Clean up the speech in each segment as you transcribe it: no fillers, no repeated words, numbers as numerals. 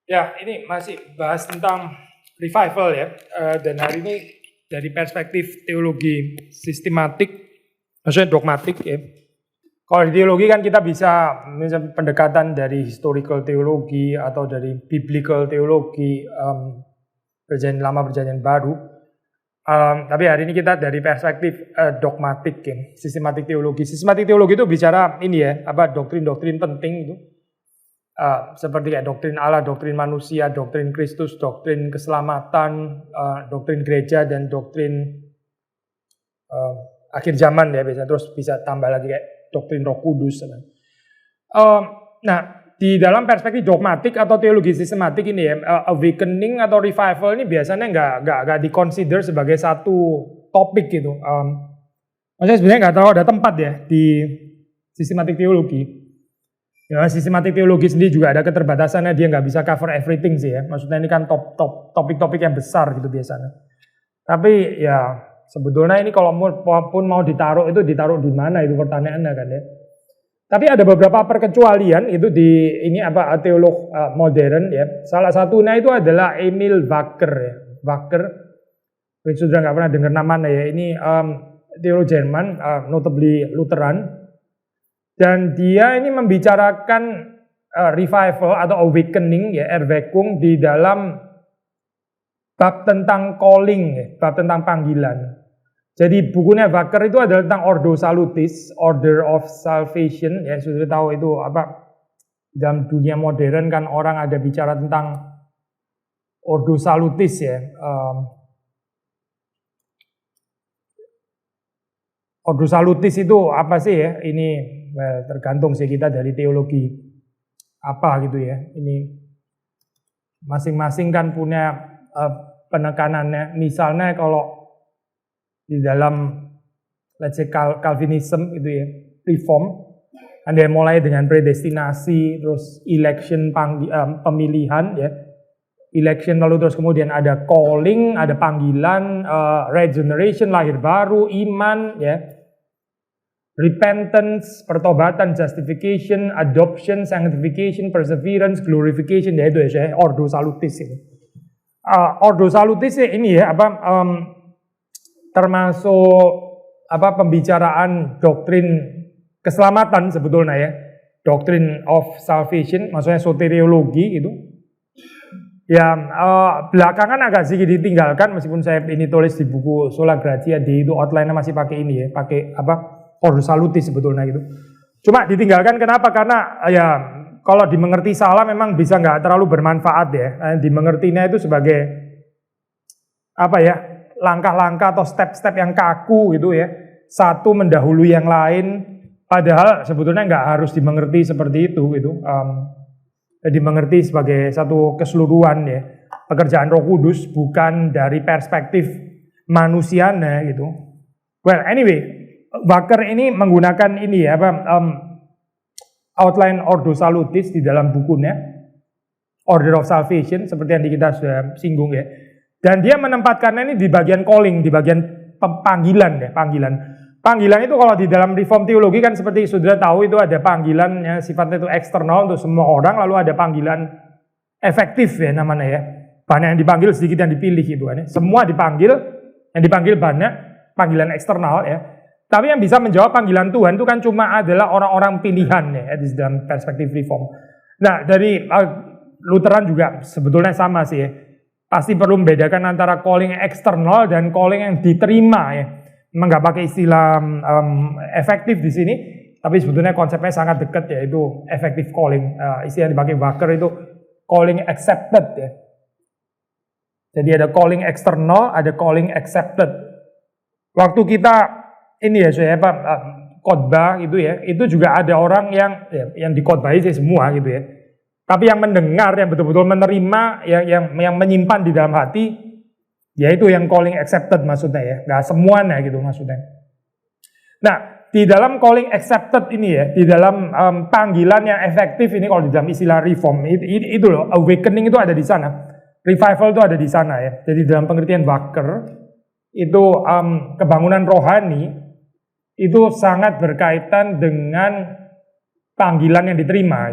Ya, ini masih bahas tentang revival ya. Dan hari ini dari perspektif teologi sistematik, maksudnya dogmatik ya. Kalau di teologi kan kita bisa misalnya pendekatan dari historical teologi atau dari biblical teologi, perjanjian lama, perjanjian baru. Tapi hari ini kita dari perspektif dogmatik ya, sistematik teologi. Sistematik teologi itu bicara ini ya, apa doktrin-doktrin penting itu. Seperti kayak doktrin Allah, doktrin manusia, doktrin Kristus, doktrin keselamatan, doktrin gereja, dan doktrin akhir zaman ya biasanya. Terus bisa tambah lagi kayak doktrin Roh Kudus. Nah, di dalam perspektif dogmatik atau teologi sistematik ini ya, awakening atau revival ini biasanya nggak dikonsider sebagai satu topik gitu. Maksudnya sebenarnya nggak tahu ada tempat ya di sistematik teologi. Ya, sistematik teologi sendiri juga ada keterbatasannya, dia nggak bisa cover everything sih ya. Maksudnya ini kan topik-topik yang besar gitu biasanya. Tapi ya sebetulnya ini kalau pun mau ditaruh itu ditaruh di mana itu pertanyaannya kan ya. Tapi ada beberapa perkecualian itu di ini apa teolog modern ya. Salah satunya itu adalah Emil Wacker ya. Wacker, sudah nggak pernah dengar namanya ya. Ini teolog Jerman, notably Lutheran. Dan dia ini membicarakan revival atau awakening ya, Erweckung di dalam bab tentang calling ya, bab tentang panggilan. Jadi bukunya Wacker itu adalah tentang Ordo Salutis, Order of Salvation ya, sudah tahu itu apa dalam dunia modern kan orang ada bicara tentang Ordo Salutis ya. Ordo Salutis itu apa sih ya? Ini tergantung sih kita dari teologi apa gitu ya. Ini masing-masing kan punya penekanannya. Misalnya kalau di dalam let's say Calvinism itu ya, reform, Anda mulai dengan predestinasi, terus election pemilihan ya. Election lalu terus kemudian ada calling, ada panggilan, regeneration, lahir baru, iman ya. Repentance, pertobatan, justification, adoption, sanctification, perseverance, glorification, ya itu ya, Ordo Salutis ini. Ordo Salutis ini ya apa termasuk apa pembicaraan doktrin keselamatan sebetulnya ya, doctrine of salvation, maksudnya soteriologi itu. Ya belakangan agak sedikit ditinggalkan meskipun saya ini tulis di buku Sola Gratia itu outline-nya masih pakai ini ya, pakai apa? Ordo Salutis sebetulnya gitu. Cuma ditinggalkan kenapa? Karena ya kalau dimengerti salah memang bisa nggak terlalu bermanfaat ya. Dimengertinya itu sebagai apa ya, langkah-langkah atau step-step yang kaku gitu ya. Satu mendahului yang lain. Padahal sebetulnya nggak harus dimengerti seperti itu gitu. Dimengerti sebagai satu keseluruhan ya. Pekerjaan Roh Kudus bukan dari perspektif manusianya gitu. Well anyway. Wacker ini menggunakan ini ya outline Ordo Salutis di dalam bukunya Order of Salvation seperti yang kita sudah singgung ya. Dan dia menempatkannya ini di bagian calling, di bagian panggilan ya, panggilan. Panggilan itu kalau di dalam reform teologi kan seperti sudah tahu itu ada panggilan yang sifatnya itu eksternal untuk semua orang, lalu ada panggilan efektif ya namanya ya. Banyak yang dipanggil, sedikit yang dipilih gitu kan ya. Semua dipanggil, yang dipanggil banyak, panggilan eksternal ya. Tapi yang bisa menjawab panggilan Tuhan itu kan cuma adalah orang-orang pilihan ya di dalam perspektif reform. Nah dari Lutheran juga sebetulnya sama sih ya. Pasti perlu membedakan antara calling eksternal dan calling yang diterima ya. Memang nggak pakai istilah efektif di sini, tapi sebetulnya konsepnya sangat dekat yaitu effective calling. Istilah yang dipakai Wacker itu calling accepted ya. Jadi ada calling eksternal, ada calling accepted. Waktu kita ini ya saya khotbah gitu ya, itu juga ada orang yang dikhotbahi sih semua gitu ya. Tapi yang mendengar, yang betul-betul menerima, yang menyimpan di dalam hati, yaitu yang calling accepted maksudnya ya, nggak semuanya gitu maksudnya. Nah di dalam calling accepted ini ya, di dalam panggilan yang efektif ini kalau di dalam istilah reform itu loh, awakening itu ada di sana, revival itu ada di sana ya. Jadi dalam pengertian Wacker itu kebangunan rohani itu sangat berkaitan dengan panggilan yang diterima.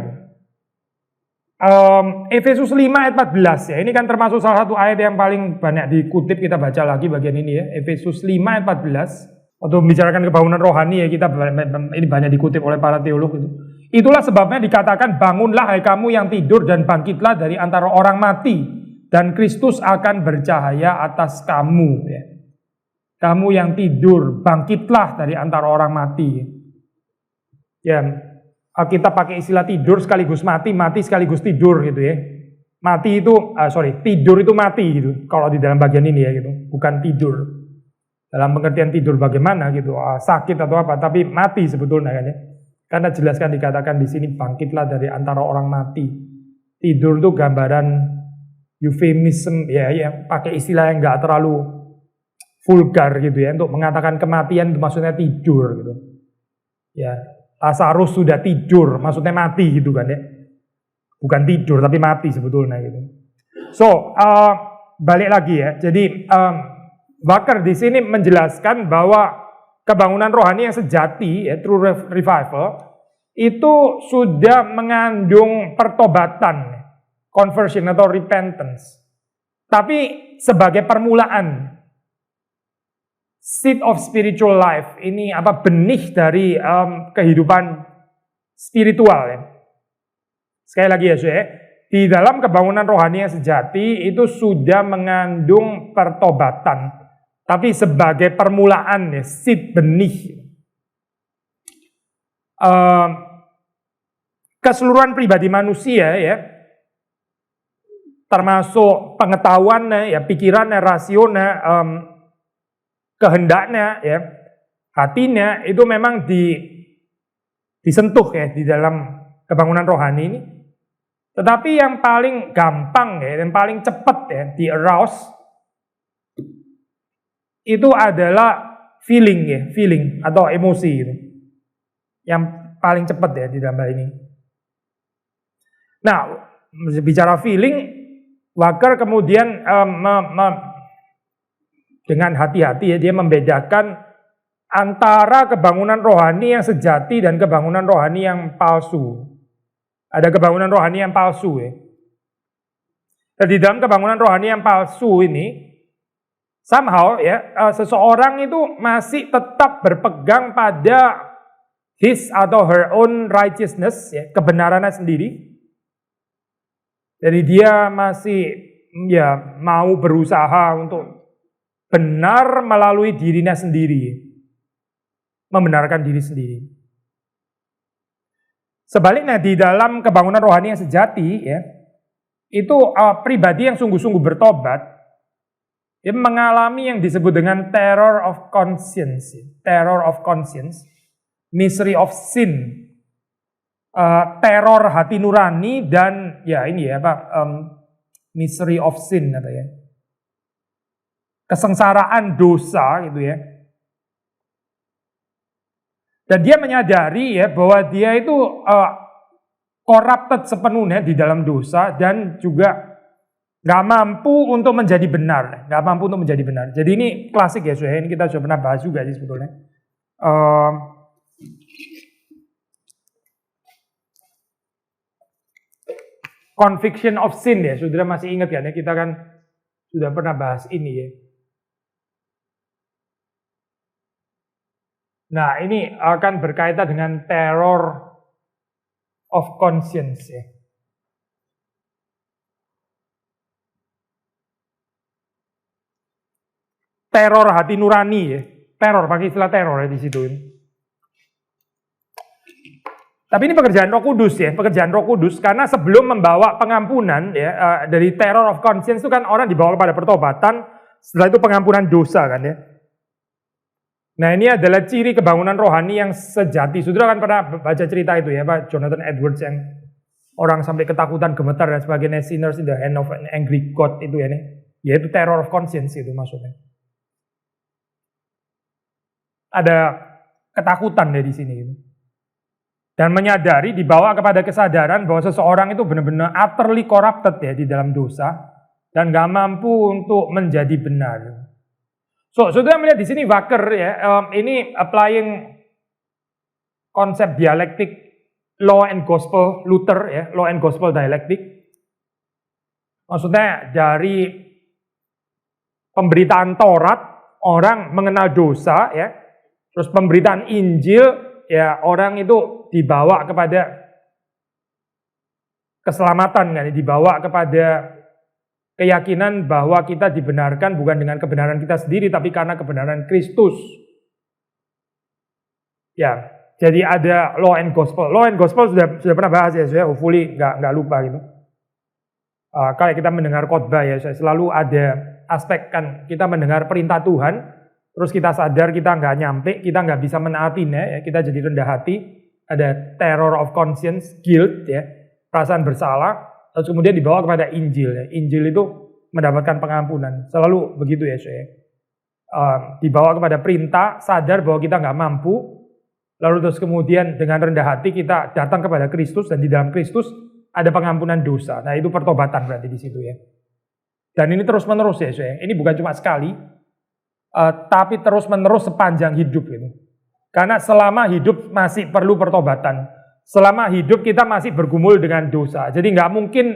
Efesus 5 ayat 14 ya. Ini kan termasuk salah satu ayat yang paling banyak dikutip, kita baca lagi bagian ini ya. Efesus 5 ayat 14. Untuk membicarakan kebangunan rohani ya, ini banyak dikutip oleh para teolog itu. Itulah sebabnya dikatakan, bangunlah hai kamu yang tidur dan bangkitlah dari antara orang mati, dan Kristus akan bercahaya atas kamu ya. Kamu yang tidur, bangkitlah dari antara orang mati. Ya, kita pakai istilah tidur sekaligus mati, mati sekaligus tidur gitu ya. Mati itu, tidur itu mati gitu. Kalau di dalam bagian ini ya gitu, bukan tidur. Dalam pengertian tidur bagaimana gitu, sakit atau apa, tapi mati sebetulnya kan ya. Karena jelaskan dikatakan di sini bangkitlah dari antara orang mati. Tidur itu gambaran eufemisme ya, yang pakai istilah yang enggak terlalu vulgar gitu ya, untuk mengatakan kematian itu maksudnya tidur gitu. Ya, Lazarus sudah tidur, maksudnya mati gitu kan ya. Bukan tidur tapi mati sebetulnya gitu. So, balik lagi ya. Jadi Baker di sini menjelaskan bahwa kebangunan rohani yang sejati, ya, true revival, itu sudah mengandung pertobatan, conversion atau repentance. Tapi sebagai permulaan, seed of spiritual life, ini benih dari kehidupan spiritual ya. Sekali lagi ya, saya, di dalam kebangunan rohani yang sejati itu sudah mengandung pertobatan. Tapi sebagai permulaan ya, seed benih. Keseluruhan pribadi manusia ya, termasuk pengetahuannya, ya, pikirannya, rasionya, kehendaknya, ya, hatinya, itu memang disentuh ya di dalam kebangunan rohani ini. Tetapi yang paling gampang ya, dan paling cepat ya di-arouse itu adalah feeling atau emosi gitu. Yang paling cepat ya di dalam hal ini. Nah, bicara feeling, Baker kemudian dengan hati-hati ya, dia membedakan antara kebangunan rohani yang sejati dan kebangunan rohani yang palsu. Ada kebangunan rohani yang palsu ya. Dan di dalam kebangunan rohani yang palsu ini, somehow ya, seseorang itu masih tetap berpegang pada his atau her own righteousness ya, kebenarannya sendiri. Jadi dia masih ya mau berusaha untuk benar melalui dirinya sendiri, membenarkan diri sendiri. Sebaliknya di dalam kebangunan rohani yang sejati ya, itu pribadi yang sungguh-sungguh bertobat, dia mengalami yang disebut dengan terror of conscience, misery of sin, teror hati nurani, dan ya ini ya misery of sin apa ya, kesengsaraan dosa gitu ya. Dan dia menyadari ya bahwa dia itu corrupted sepenuhnya di dalam dosa, dan juga gak mampu untuk menjadi benar, Jadi ini klasik ya, ini kita sudah pernah bahas juga sih sebetulnya. Conviction of sin ya, saudara masih ingat kan ya, kita kan sudah pernah bahas ini ya. Nah, ini akan berkaitan dengan terror of conscience ya. Teror hati nurani ya. Teror, pakai istilah teror ya di situ. Tapi ini pekerjaan Roh Kudus ya, karena sebelum membawa pengampunan ya, dari terror of conscience itu kan orang dibawa pada pertobatan, setelah itu pengampunan dosa kan ya. Nah, ini adalah ciri kebangunan rohani yang sejati. Saudara kan pernah baca cerita itu ya, Pak Jonathan Edwards, yang orang sampai ketakutan, gemetar dan sebagainya, sinners in the hand of an angry God itu ya, yaitu terror of conscience itu maksudnya. Ada ketakutan dari sini gitu. Dan menyadari, dibawa kepada kesadaran bahwa seseorang itu benar-benar utterly corrupted ya di dalam dosa, dan gak mampu untuk menjadi benar. So, saudara melihat di sini Baker ya, ini applying konsep dialektik law and gospel Luther ya, law and gospel dialektik. Maksudnya dari pemberitaan Taurat orang mengenal dosa ya. Terus pemberitaan Injil ya orang itu dibawa kepada keselamatan kan, dibawa kepada keyakinan bahwa kita dibenarkan bukan dengan kebenaran kita sendiri tapi karena kebenaran Kristus. Ya, jadi ada law and gospel. Law and gospel sudah pernah bahas ya, saya hopefully nggak lupa gitu. Kalau kita mendengar khotbah ya, saya selalu ada aspek kan kita mendengar perintah Tuhan, terus kita sadar kita nggak nyampe, kita nggak bisa menaatinya, ya, kita jadi rendah hati, ada terror of conscience, guilt ya, perasaan bersalah, terus kemudian dibawa kepada Injil. Ya. Injil itu mendapatkan pengampunan, selalu begitu ya saya. Dibawa kepada perintah, sadar bahwa kita nggak mampu, lalu terus kemudian dengan rendah hati kita datang kepada Kristus dan di dalam Kristus ada pengampunan dosa. Nah itu pertobatan berarti di situ ya. Dan ini terus menerus ya saya. Ini bukan cuma sekali, tapi terus menerus sepanjang hidup gitu. Karena selama hidup masih perlu pertobatan. Selama hidup kita masih bergumul dengan dosa. Jadi nggak mungkin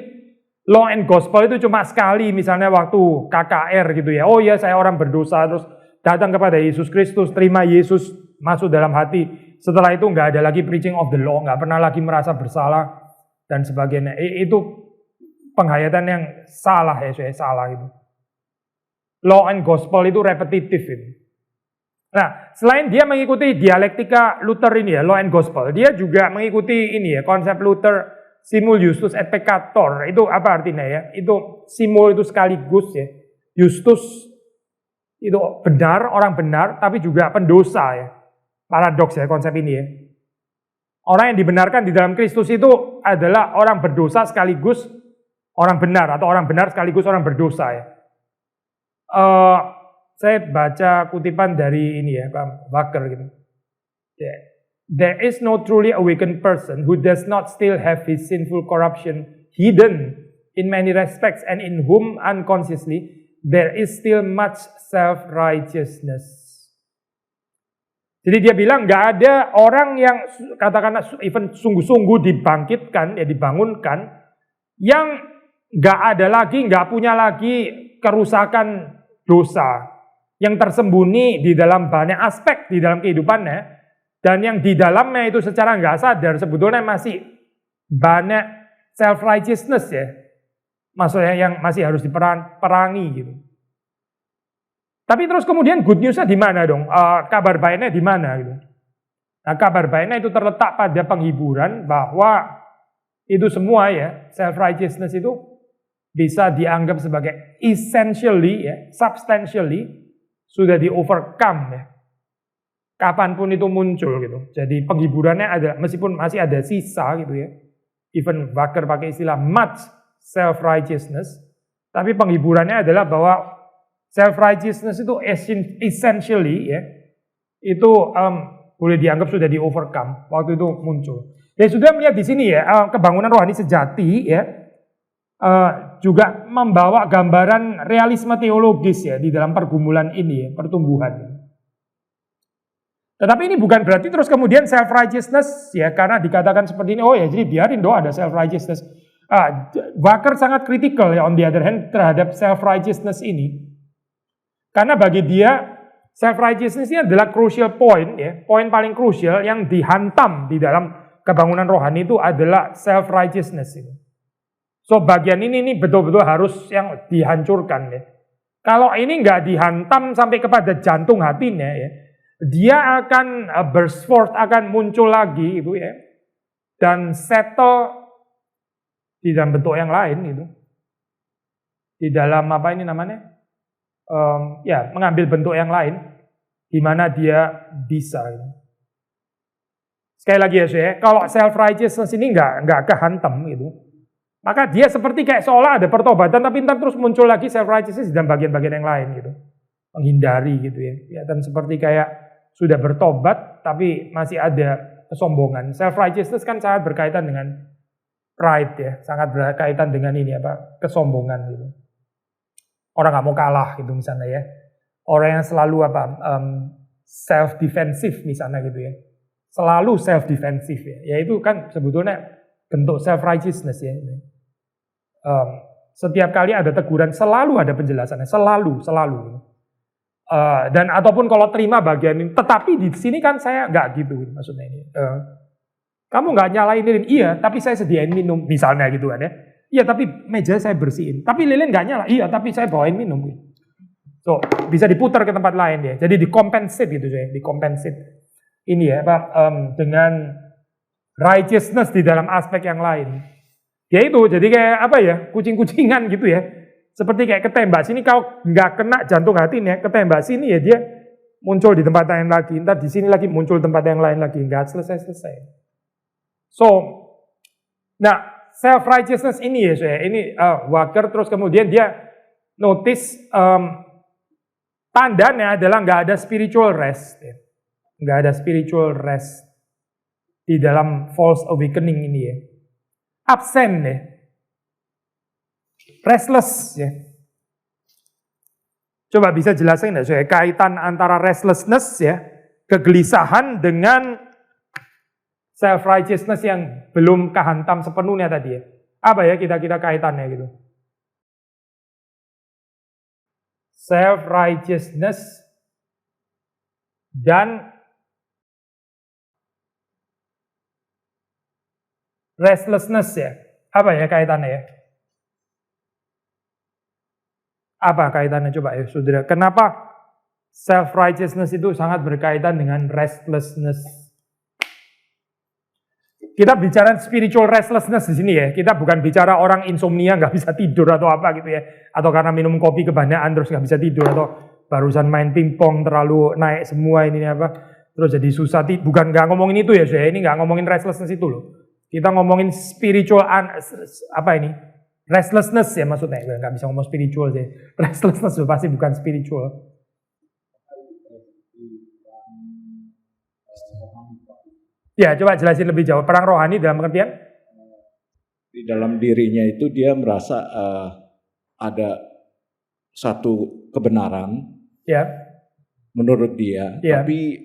law and gospel itu cuma sekali, misalnya waktu KKR gitu ya. Oh ya saya orang berdosa, terus datang kepada Yesus Kristus, terima Yesus masuk dalam hati. Setelah itu nggak ada lagi preaching of the law, nggak pernah lagi merasa bersalah dan sebagainya. Itu penghayatan yang salah ya, saya salah itu. Law and gospel itu repetitif itu. Nah, selain dia mengikuti dialektika Luther ini ya, law and gospel, dia juga mengikuti ini ya, konsep Luther simul justus et peccator. Itu apa artinya ya? Itu simul itu sekaligus ya. Justus itu benar, orang benar, tapi juga pendosa ya. Paradoks ya konsep ini ya. Orang yang dibenarkan di dalam Kristus itu adalah orang berdosa sekaligus orang benar, atau orang benar sekaligus orang berdosa ya. Saya baca kutipan dari ini ya, Pak Baker gitu. Yeah. There is no truly awakened person who does not still have his sinful corruption hidden in many respects and in whom unconsciously there is still much self-righteousness. Jadi dia bilang nggak ada orang yang katakanlah even sungguh-sungguh dibangkitkan, ya dibangunkan, yang nggak ada lagi, nggak punya lagi kerusakan dosa yang tersembunyi di dalam banyak aspek di dalam kehidupannya, dan yang di dalamnya itu secara nggak sadar sebetulnya masih banyak self-righteousness ya, maksudnya yang masih harus diperangi gitu. Tapi terus kemudian good news-nya di mana dong? Kabar baiknya di mana gitu? Nah, kabar baiknya itu terletak pada penghiburan bahwa itu semua ya, self-righteousness itu bisa dianggap sebagai essentially ya, substantially sudah di-overcome ya. Kapanpun itu muncul gitu. Jadi penghiburannya ada, meskipun masih ada sisa gitu ya. Even Baker pakai istilah much self-righteousness, tapi penghiburannya adalah bahwa self-righteousness itu essentially ya, itu boleh dianggap sudah di-overcome waktu itu muncul. Ya sudah melihat di sini ya, kebangunan rohani sejati ya, juga membawa gambaran realisme teologis ya di dalam pergumulan ini ya, pertumbuhan. Tetapi ini bukan berarti terus kemudian self-righteousness ya, karena dikatakan seperti ini, oh ya jadi biarin dong ada self-righteousness. Baker sangat kritikal ya on the other hand terhadap self-righteousness ini. Karena bagi dia self-righteousness ini adalah crucial point ya, poin paling krusial yang dihantam di dalam kebangunan rohani itu adalah self-righteousness itu. So bagian ini betul-betul harus yang dihancurkan ya. Kalau ini nggak dihantam sampai kepada jantung hatinya ya, dia akan burst forth, akan muncul lagi itu ya, dan settle di dalam bentuk yang lain itu. Di dalam apa ini namanya? Ya mengambil bentuk yang lain di mana dia bisa. Sekali lagi ya saya, kalau self-righteousness ini nggak kehantam gitu, maka dia seperti kayak seolah ada pertobatan tapi ntar terus muncul lagi self-righteousness di dalam bagian-bagian yang lain gitu, menghindari gitu ya, dan seperti kayak sudah bertobat tapi masih ada kesombongan. Self-righteousness kan sangat berkaitan dengan pride ya, sangat berkaitan dengan ini apa, kesombongan gitu. Orang nggak mau kalah gitu misalnya ya, orang yang selalu self defensive misalnya gitu ya, selalu self defensive ya itu kan sebetulnya bentuk self righteousness ya. Setiap kali ada teguran selalu ada penjelasannya, selalu. Dan ataupun kalau terima bagian ini, tetapi di sini kan saya nggak gitu maksudnya ini. Kamu nggak nyalain lilin, iya, tapi saya sediain minum, misalnya gitu kan ya. Iya, tapi meja saya bersihin, tapi lilin nggak nyala, iya, tapi saya bawain minum. So, bisa diputar ke tempat lain ya. Jadi dikompensate gitu ya, dikompensate. Ini ya, Pak, dengan righteousness di dalam aspek yang lain. Ya itu, jadi kayak apa ya, kucing-kucingan gitu ya. Seperti kayak ketembak sini, kalau nggak kena jantung hati nih, ketembak sini ya dia muncul di tempat lain lagi, ntar di sini lagi muncul tempat yang lain lagi, nggak selesai-selesai. So, nah self-righteousness ini ya, saya ini Walker terus kemudian dia notice tandanya adalah nggak ada spiritual rest, ya. Nggak ada spiritual rest di dalam false awakening ini ya. Absen ya. Restless ya. Coba bisa jelasin nggak saya kaitan antara restlessness ya, kegelisahan dengan self-righteousness yang belum kehantam sepenuhnya tadi ya. Apa ya kita kaitannya gitu. Self-righteousness dan restlessness ya. Apa ya kaitannya ya? Apa kaitannya coba ya saudara? Kenapa self-righteousness itu sangat berkaitan dengan restlessness? Kita bicara spiritual restlessness di sini ya. Kita bukan bicara orang insomnia nggak bisa tidur atau apa gitu ya. Atau karena minum kopi kebanyakan terus nggak bisa tidur atau barusan main pingpong terlalu naik semua ini apa. Terus jadi susah tidur. Bukan nggak ngomongin itu ya saya. Ini nggak ngomongin restlessness itu loh. Kita ngomongin spiritual apa ini? Restlessness ya maksudnya. Nggak bisa ngomong spiritual sih. Restlessness pasti bukan spiritual. Ya, coba jelasin lebih jauh. Perang rohani dalam pengertian? Di dalam dirinya itu dia merasa ada satu kebenaran, ya, menurut dia. Ya. Tapi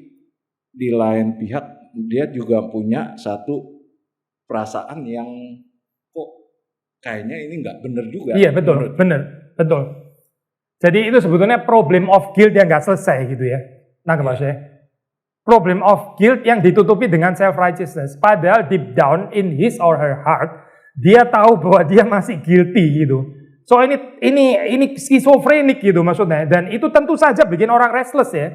di lain pihak dia juga punya satu perasaan yang kok kayaknya ini nggak benar juga. Iya betul, betul. Jadi itu sebetulnya problem of guilt yang nggak selesai gitu ya. Nah, maksudnya. Problem of guilt yang ditutupi dengan self-righteousness. Padahal deep down in his or her heart, dia tahu bahwa dia masih guilty gitu. So ini skizofrenik gitu maksudnya. Dan itu tentu saja bikin orang restless ya.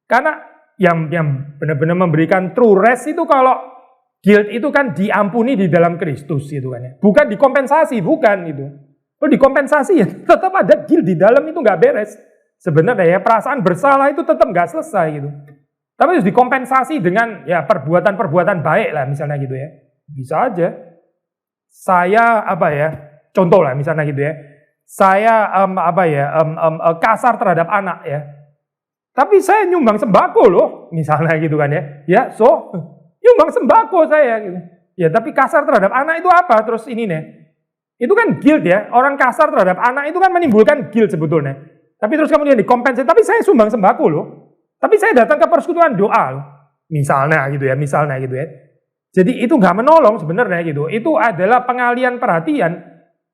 Karena yang benar-benar memberikan true rest itu kalau guilt itu kan diampuni di dalam Kristus gitu kan ya. Bukan dikompensasi, bukan gitu. Kalau dikompensasi ya tetap ada guilt di dalam itu nggak beres. Sebenarnya ya perasaan bersalah itu tetap nggak selesai gitu. Tapi harus dikompensasi dengan ya perbuatan-perbuatan baik lah misalnya gitu ya. Bisa aja. Saya contoh lah misalnya gitu ya. Saya kasar terhadap anak ya. Tapi saya nyumbang sembako loh, misalnya gitu kan ya. Ya, so nyumbang sembako saya gitu. Ya, tapi kasar terhadap anak itu apa? Terus ini nih. Itu kan guilt ya. Orang kasar terhadap anak itu kan menimbulkan guilt sebetulnya. Tapi terus kemudian dikompensasi, tapi saya sumbang sembako loh. Tapi saya datang ke persekutuan doa loh. Misalnya gitu ya. Jadi itu nggak menolong sebenarnya gitu. Itu adalah pengalian perhatian.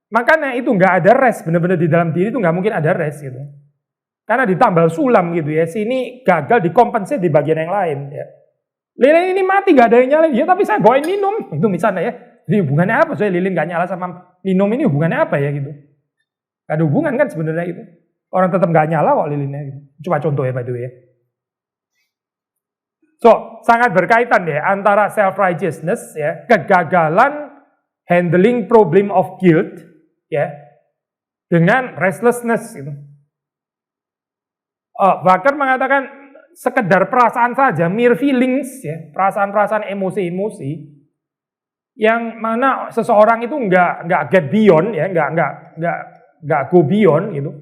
Makanya itu nggak ada rest. Benar-benar di dalam diri itu nggak mungkin ada rest gitu. Karena ditambal sulam gitu ya. Sini gagal dikompensasi di bagian yang lain ya. Lilin ini mati nggak ada yang nyalain. Ya tapi saya bawain minum. Itu misalnya ya. Jadi hubungannya apa? Saya lilin nggak nyala sama minum ini hubungannya apa ya gitu. Gak ada hubungan kan sebenarnya itu. Orang tetap nggak nyala kok lilinnya gitu. Coba contoh ya by the way ya. So, sangat berkaitan ya antara self-righteousness ya, kegagalan handling problem of guilt ya, dengan restlessness gitu. Bahkan mengatakan sekedar perasaan saja, mere feelings ya, perasaan-perasaan emosi-emosi yang mana seseorang itu nggak get beyond ya, nggak go beyond gitu.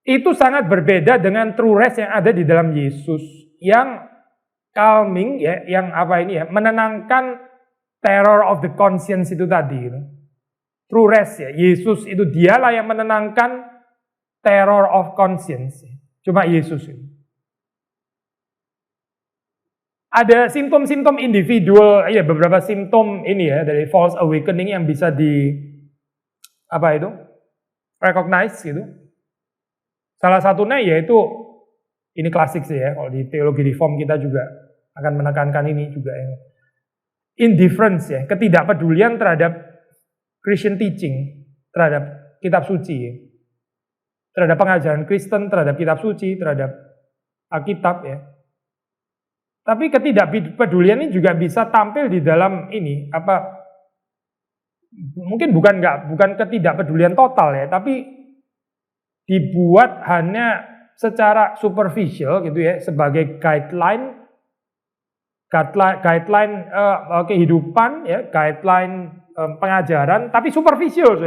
Itu sangat berbeda dengan true rest yang ada di dalam Yesus yang calming ya, yang menenangkan terror of the conscience itu tadi gitu. True rest ya, Yesus itu dialah yang menenangkan terror of conscience. Cuma Yesus itu. Ada simptom-simptom individual, ya beberapa simptom ini ya dari false awakening yang bisa recognize gitu. Salah satunya yaitu, ini klasik sih ya, kalau di teologi reform kita juga akan menekankan ini juga ya. Indifference ya, ketidakpedulian terhadap Christian teaching, terhadap kitab suci ya. Terhadap pengajaran Kristen, terhadap kitab suci, terhadap Alkitab ya. Tapi ketidakpedulian ini juga bisa tampil di dalam ini, mungkin bukan ketidakpedulian total ya, tapi dibuat hanya secara superficial gitu ya, sebagai guideline kehidupan ya, guideline pengajaran, tapi superficial.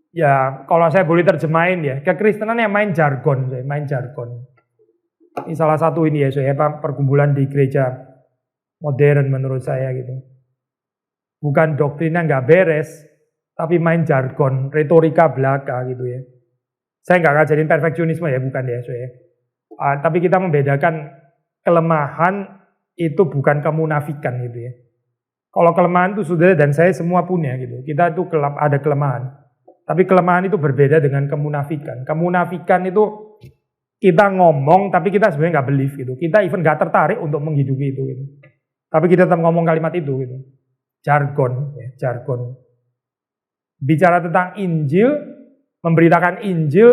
Ya, kalau saya boleh terjemahin ya, kekristenan yang main jargon. Ini salah satu ini ya, pergumulan di gereja modern menurut saya gitu. Bukan doktrinnya nggak beres, tapi main jargon, retorika belaka gitu ya. Saya nggak ngajarin perfeksionisme ya, bukan ya, tapi kita membedakan kelemahan itu bukan kemunafikan gitu ya. Kalau kelemahan itu sudah dan saya semua punya gitu. Kita itu ada kelemahan. Tapi kelemahan itu berbeda dengan kemunafikan. Kemunafikan itu kita ngomong tapi kita sebenarnya nggak believe gitu. Kita even nggak tertarik untuk menghidupi itu gitu. Tapi kita tetap ngomong kalimat itu gitu. Jargon. Bicara tentang Injil, memberitakan Injil,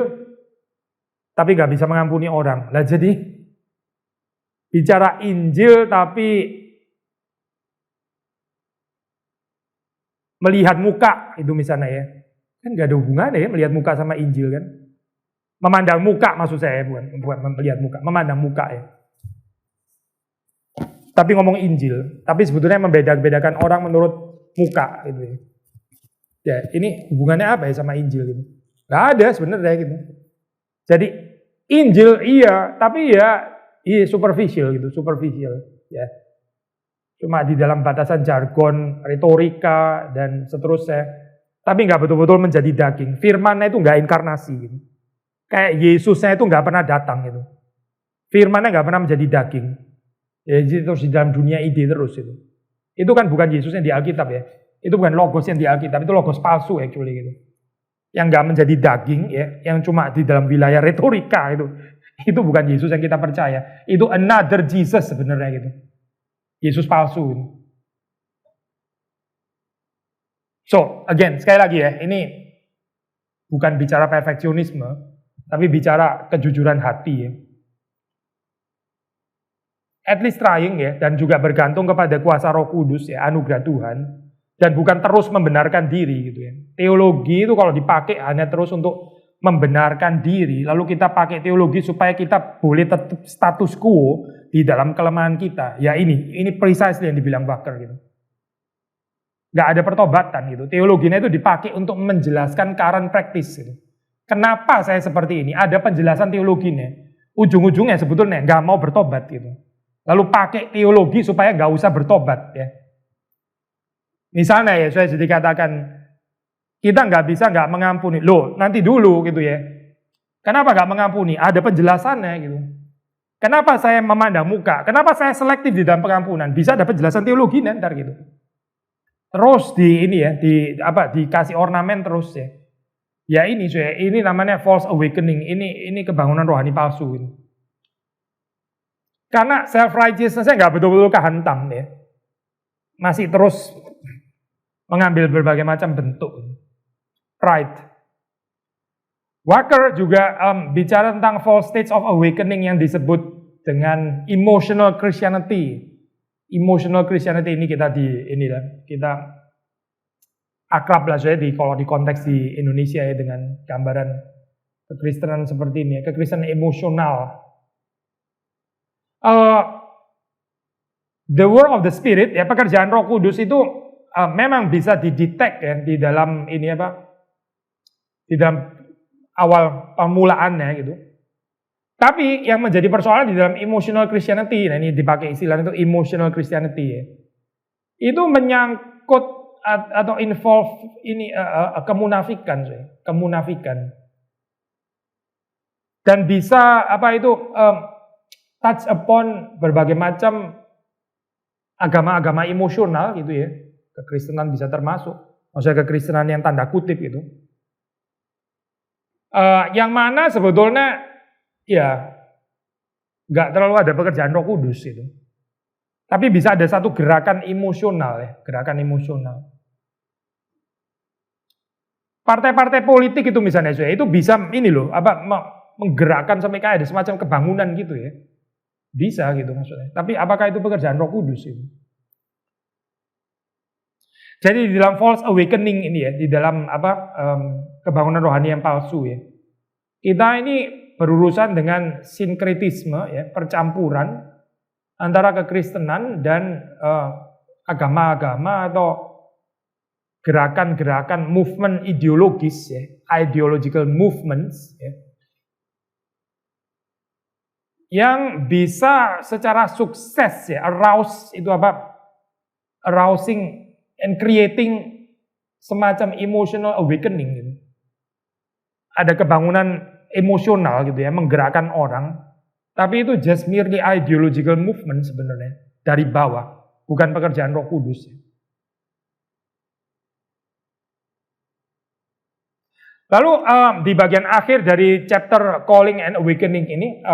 tapi nggak bisa mengampuni orang. Lah jadi bicara Injil tapi melihat muka itu misalnya ya, kan nggak ada hubungannya ya melihat muka sama Injil kan. Memandang muka maksud saya, bukan melihat muka, memandang muka ya. Tapi ngomong Injil, tapi sebetulnya membedakan orang menurut muka gitu ya. Ya, ini hubungannya apa ya sama Injil gitu? Nggak ada sebenarnya gitu. Jadi Injil iya, tapi ya superficial ya. Cuma di dalam batasan jargon, retorika dan seterusnya. Tapi nggak betul-betul menjadi daging. Firman-nya itu nggak inkarnasi gitu. Kayak Yesusnya itu nggak pernah datang gitu. Firman-nya nggak pernah menjadi daging. Ya, terus di dalam dunia ide terus itu. Itu kan bukan Yesus yang di Alkitab ya. Itu bukan logos yang di Alkitab, itu logos palsu actually gitu. Yang nggak menjadi daging ya, yang cuma di dalam wilayah retorika itu. Itu bukan Yesus yang kita percaya. Itu another Jesus sebenarnya gitu. Yesus palsu ini. So, again, sekali lagi ya, ini bukan bicara perfeksionisme, tapi bicara kejujuran hati ya. At least trying ya, dan juga bergantung kepada kuasa Roh Kudus ya, anugerah Tuhan, dan bukan terus membenarkan diri gitu ya. Teologi itu kalau dipakai hanya terus untuk membenarkan diri, lalu kita pakai teologi supaya kita boleh tetap status quo di dalam kelemahan kita. Ya ini precisely yang dibilang Walker gitu. Gak ada pertobatan gitu. Teologinya itu dipakai untuk menjelaskan current practice gitu. Kenapa saya seperti ini? Ada penjelasan teologinya. Ujung-ujungnya sebetulnya gak mau bertobat gitu. Lalu pakai teologi supaya gak usah bertobat ya. Misalnya ya, saya jadi katakan kita nggak bisa nggak mengampuni. Loh, nanti dulu gitu ya. Kenapa nggak mengampuni? Ada penjelasannya gitu. Kenapa saya memandang muka? Kenapa saya selektif di dalam pengampunan? Bisa ada penjelasan teologi ntar gitu. Terus dikasih ornamen terus ya. Ya ini namanya false awakening. Ini kebangunan rohani palsu gitu. Karena self righteousness-nya nggak betul-betul kehantam ya. Masih terus mengambil berbagai macam bentuk. Pride. Walker juga bicara tentang false states of awakening yang disebut dengan emotional Christianity. Emotional Christianity ini kita akrab lah saya kalau di konteks di Indonesia ya dengan gambaran kekristenan seperti ini, kekristenan emosional. The work of the Spirit ya, pekerjaan Roh Kudus itu memang bisa didetek ya di dalam di dalam awal permulaannya gitu. Tapi yang menjadi persoalan di dalam emotional Christianity, nah ini dipakai istilah itu emotional Christianity ya. Itu menyangkut atau involve kemunafikan. Dan bisa touch upon berbagai macam agama-agama emosional gitu ya. Kekristenan bisa termasuk. Maksudnya kekristenan yang tanda kutip itu. Yang mana sebetulnya ya nggak terlalu ada pekerjaan Roh Kudus itu. Tapi bisa ada satu gerakan emosional ya, gerakan emosional. Partai-partai politik itu misalnya itu bisa ini loh, menggerakkan sampai kayak ada semacam kebangunan gitu ya. Bisa gitu maksudnya. Tapi apakah itu pekerjaan Roh Kudus itu? Jadi di dalam false awakening ini ya, di dalam kebangunan rohani yang palsu ya. Kita ini berurusan dengan sinkretisme ya, percampuran antara kekristenan dan agama-agama atau gerakan-gerakan movement ideologis ya, ideological movements ya, yang bisa secara sukses ya arousing and creating semacam emotional awakening gitu. Ada kebangunan emosional gitu ya, menggerakkan orang, tapi itu just merely ideological movement sebenarnya dari bawah, bukan pekerjaan Roh Kudus ya. Lalu di bagian akhir dari chapter Calling and Awakening ini,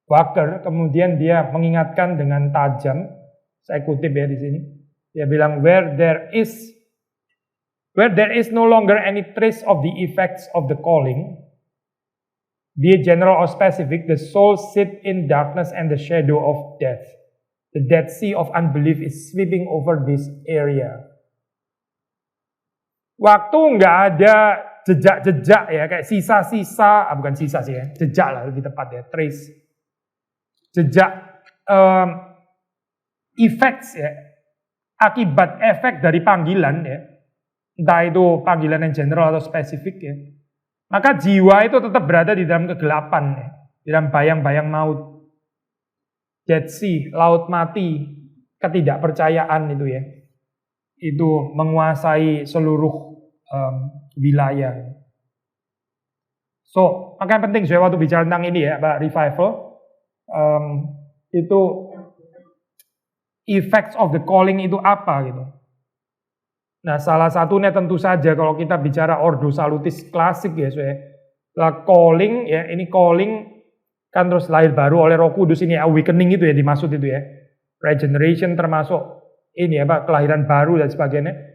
Walker kemudian dia mengingatkan dengan tajam, saya kutip ya di sini, dia bilang where there is no longer any trace of the effects of the calling, be it general or specific, the soul sit in darkness and the shadow of death. The dead sea of unbelief is sweeping over this area. Waktu nggak ada jejak-jejak ya, kayak sisa-sisa, bukan sisa sih ya, jejak lah lebih tepat ya, trace. Jejak effects ya, akibat efek dari panggilan ya, entah itu panggilan yang general atau spesifik ya, maka jiwa itu tetap berada di dalam kegelapan ya, di dalam bayang-bayang maut, dead sea, laut mati, ketidakpercayaan itu ya, itu menguasai seluruh wilayah. So, makanya penting saya waktu bicara tentang ini ya, Pak, revival, itu effects of the calling itu apa gitu. Nah, salah satunya tentu saja kalau kita bicara Ordo Salutis klasik ya, lah calling ya, ini calling kan terus lahir baru oleh Roh Kudus, ini awakening itu ya dimaksud itu ya. Regeneration termasuk ini ya, Pak, kelahiran baru dan sebagainya.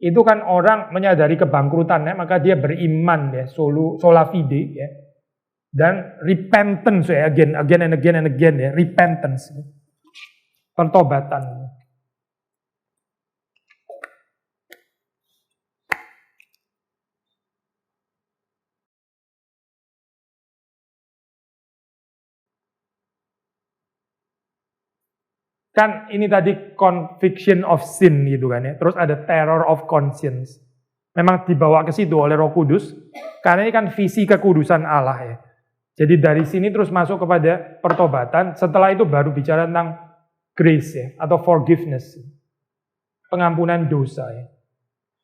Itu kan orang menyadari kebangkrutannya, maka dia beriman ya, sola fide ya. Dan repentance ya, again and again ya, repentance. Pertobatan. Kan ini tadi conviction of sin gitu kan ya. Terus ada terror of conscience. Memang dibawa ke situ oleh Roh Kudus. Karena ini kan visi kekudusan Allah ya. Jadi dari sini terus masuk kepada pertobatan. Setelah itu baru bicara tentang grace ya, atau forgiveness. Pengampunan dosa ya.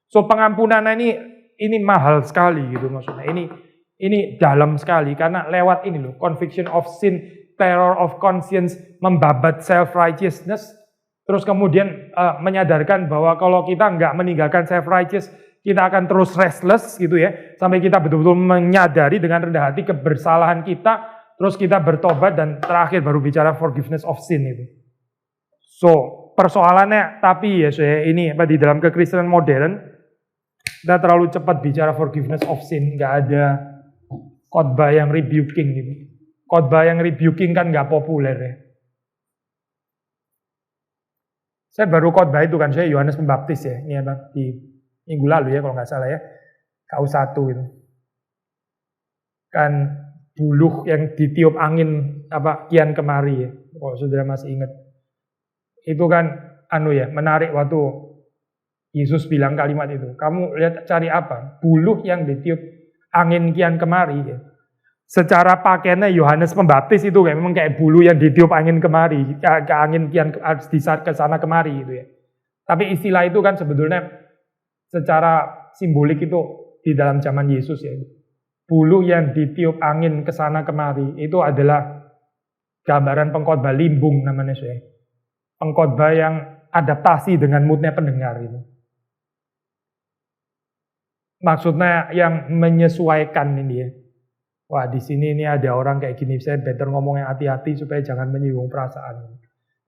So pengampunan ini mahal sekali gitu maksudnya. Ini dalam sekali karena lewat ini loh, conviction of sin, terror of conscience, membabat self-righteousness, terus kemudian menyadarkan bahwa kalau kita nggak meninggalkan self-righteous, kita akan terus restless gitu ya, sampai kita betul-betul menyadari dengan rendah hati kebersalahan kita, terus kita bertobat, dan terakhir baru bicara forgiveness of sin itu. So, persoalannya, tapi ya ini di dalam kekristenan modern, kita terlalu cepat bicara forgiveness of sin, nggak ada khotbah yang rebuking gitu. Khotbah yang rebuking kan nggak populer ya. Saya baru khotbah itu kan, saya Yohanes Pembaptis ya, ini apa di minggu lalu ya kalau nggak salah ya, KU1 itu. Kan buluh yang ditiup angin kian kemari ya, kalau saudara masih ingat. Itu kan menarik waktu Yesus bilang kalimat itu. Kamu lihat cari apa? Buluh yang ditiup angin kian kemari ya. Secara pakaiannya Yohanes Pembaptis itu memang kayak bulu yang ditiup angin kemari, ke angin kian ke sana kemari gitu ya. Tapi istilah itu kan sebetulnya secara simbolik itu di dalam zaman Yesus ya. Bulu yang ditiup angin ke sana kemari itu adalah gambaran pengkhotbah limbung namanya saya. Pengkhotbah yang adaptasi dengan moodnya pendengar itu. Maksudnya yang menyesuaikan ini ya. Wah, di sini ini ada orang kayak gini, saya better ngomong yang hati-hati supaya jangan menyinggung perasaan.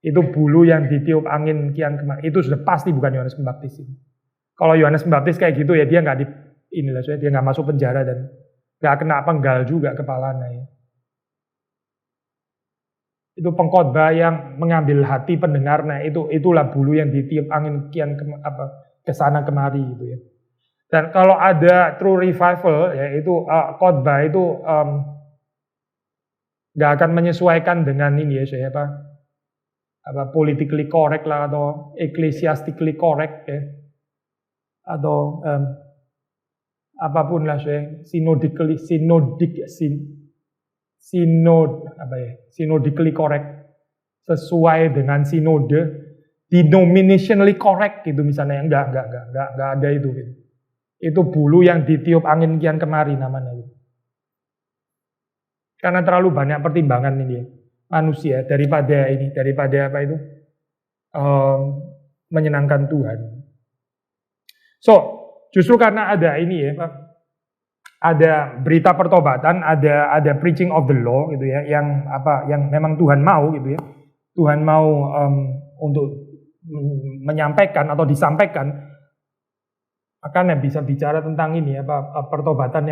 Itu bulu yang ditiup angin kian kemana. Itu sudah pasti bukan Yohanes Pembaptis ini. Kalau Yohanes Pembaptis kayak gitu ya dia nggak di inilah, dia nggak masuk penjara dan nggak kena penggal juga kepalanya. Ya. Itu pengkhotbah yang mengambil hati pendengarnya. Itulah bulu yang ditiup angin kian kesana kemari gitu ya. Dan kalau ada true revival, ya itu khotbah itu nggak akan menyesuaikan dengan ini ya, saya apa politically correct lah atau ecclesiastically correct ya, atau apapun lah saya synodically correct, sesuai dengan sinode, denominationally correct gitu misalnya, enggak ada itu gitu. Itu bulu yang ditiup angin kian kemari namanya gitu. Karena terlalu banyak pertimbangan ini manusia daripada apa itu menyenangkan Tuhan. So justru karena ada ini ya, ada berita pertobatan, ada preaching of the law gitu ya, yang memang Tuhan mau gitu ya. Tuhan mau untuk menyampaikan atau disampaikan. Makanya bisa bicara tentang ini pertobatan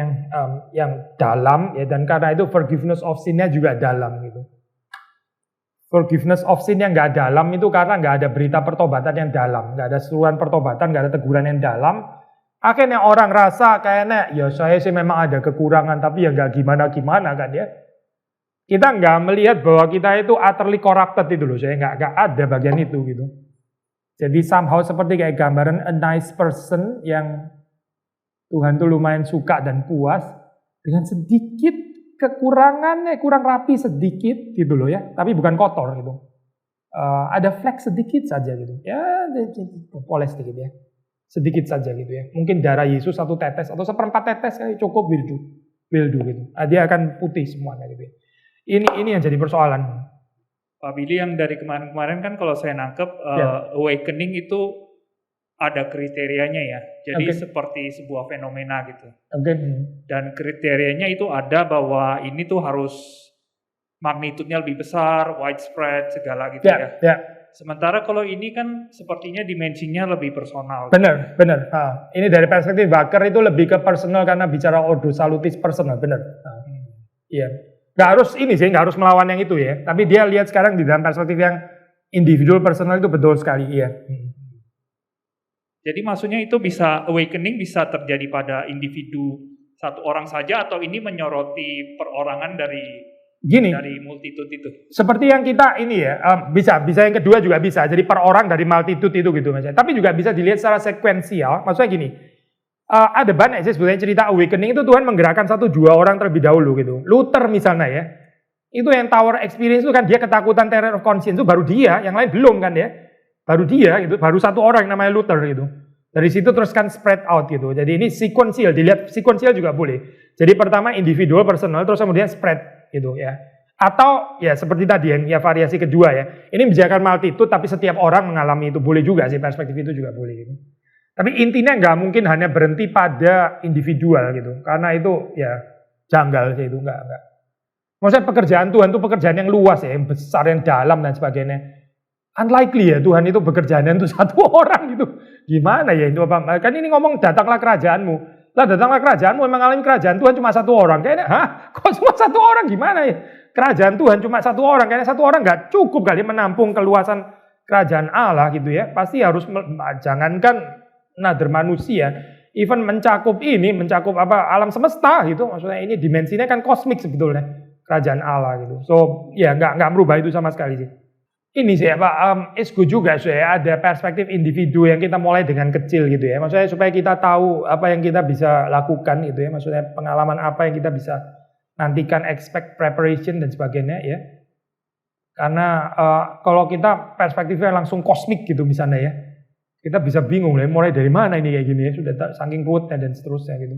yang dalam ya, dan karena itu forgiveness of sin-nya juga dalam gitu. Forgiveness of sin yang nggak dalam itu karena nggak ada berita pertobatan yang dalam, nggak ada seruan pertobatan, nggak ada teguran yang dalam. Akhirnya orang rasa kayaknya ya saya sih memang ada kekurangan tapi ya nggak gimana kan ya. Kita nggak melihat bahwa kita itu utterly corrupted itu loh, saya nggak ada bagian itu gitu. Jadi somehow seperti kayak gambaran a nice person yang Tuhan tuh lumayan suka dan puas dengan sedikit kekurangannya, kurang rapi sedikit gitu loh ya, tapi bukan kotor gitu. Ada flek sedikit saja gitu, ya poles sedikit ya, sedikit saja gitu ya. Mungkin darah Yesus 1 tetes atau 1/4 tetes cukup will do gitu. Dia akan putih semuanya gitu ya. Ini yang jadi persoalan. Pak Billy, yang dari kemarin-kemarin kan kalau saya nangkep awakening itu ada kriterianya ya. Jadi seperti sebuah fenomena gitu. Dan kriterianya itu ada bahwa ini tuh harus magnitudenya lebih besar, widespread, segala gitu ya. Sementara kalau ini kan sepertinya dimensinya lebih personal. Benar. Ini dari perspektif Baker itu lebih ke personal karena bicara ordo salutis personal, benar. Iya. Nggak harus melawan yang itu ya. Tapi dia lihat sekarang di dalam perspektif yang individual personal itu betul sekali, iya. Jadi maksudnya itu awakening bisa terjadi pada individu satu orang saja atau ini menyoroti perorangan dari multitude itu? Seperti yang kita ini ya, bisa yang kedua juga bisa. Jadi per orang dari multitude itu gitu Mas. Tapi juga bisa dilihat secara sekuensial. Maksudnya gini. Ada banyak sih sebenarnya cerita awakening itu Tuhan menggerakkan 1-2 orang terlebih dahulu gitu. Luther misalnya ya, itu yang Tower Experience itu kan dia ketakutan terror of conscience itu baru dia, yang lain belum kan ya. Baru dia gitu, baru 1 orang yang namanya Luther gitu. Dari situ terus kan spread out gitu. Jadi ini sequential, dilihat sequential juga boleh. Jadi pertama individual, personal, terus kemudian spread gitu ya. Atau ya seperti tadi ya variasi kedua ya. Ini menjaga multitude tapi setiap orang mengalami itu, boleh juga sih, perspektif itu juga boleh gitu. Tapi intinya nggak mungkin hanya berhenti pada individual gitu, karena itu ya janggal sih itu, nggak. Maksudnya pekerjaan Tuhan itu pekerjaan yang luas ya, yang besar, yang dalam dan sebagainya. Unlikely ya Tuhan itu bekerjaan itu 1 orang gitu. Gimana ya itu apa? Kan ini ngomong datanglah kerajaanmu. Lah datanglah kerajaanmu, emang ngalamin kerajaan Tuhan cuma 1 orang. Kayaknya kok cuma 1 orang gimana ya? Kerajaan Tuhan cuma 1 orang, kayaknya 1 orang nggak cukup kali menampung keluasan kerajaan Allah gitu ya. Pasti harus jangankan nader manusia, even mencakup alam semesta gitu. Maksudnya ini dimensinya kan kosmik sebetulnya kerajaan Allah gitu. So ya nggak merubah itu sama sekali sih. Ini sih it's good juga saya ada perspektif individu yang kita mulai dengan kecil gitu ya. Maksudnya supaya kita tahu apa yang kita bisa lakukan gitu ya. Maksudnya pengalaman apa yang kita bisa nantikan, expect, preparation dan sebagainya ya. Karena kalau kita perspektifnya langsung kosmik gitu misalnya ya, kita bisa bingung mulai dari mana ini kayak gini ya, sudah saking kuatnya dan seterusnya gitu.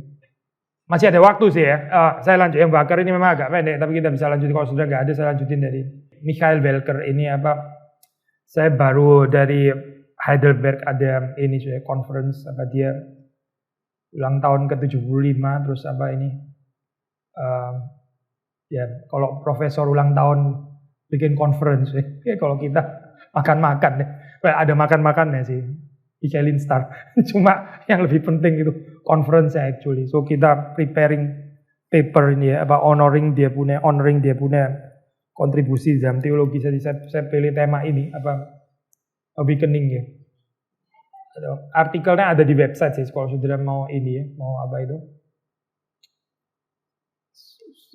Masih ada waktu sih ya. Saya lanjut yang Baker ini memang agak pendek, tapi kita bisa lanjutin kalau sudah nggak ada, saya lanjutin dari Michael Welker ini saya baru dari Heidelberg ada ini conference dia ulang tahun ke-75, terus apa ini, ya kalau profesor ulang tahun bikin conference, kalau kita makan-makan deh. Ada makan-makannya sih, Michelin Star. Cuma yang lebih penting itu conference actually. So kita preparing paper ini ya, honoring dia punya kontribusi dalam teologi. Jadi saya pilih tema ini awakening ya. Artikelnya ada di website sih, kalau saudara mau ini ya, mau apa itu.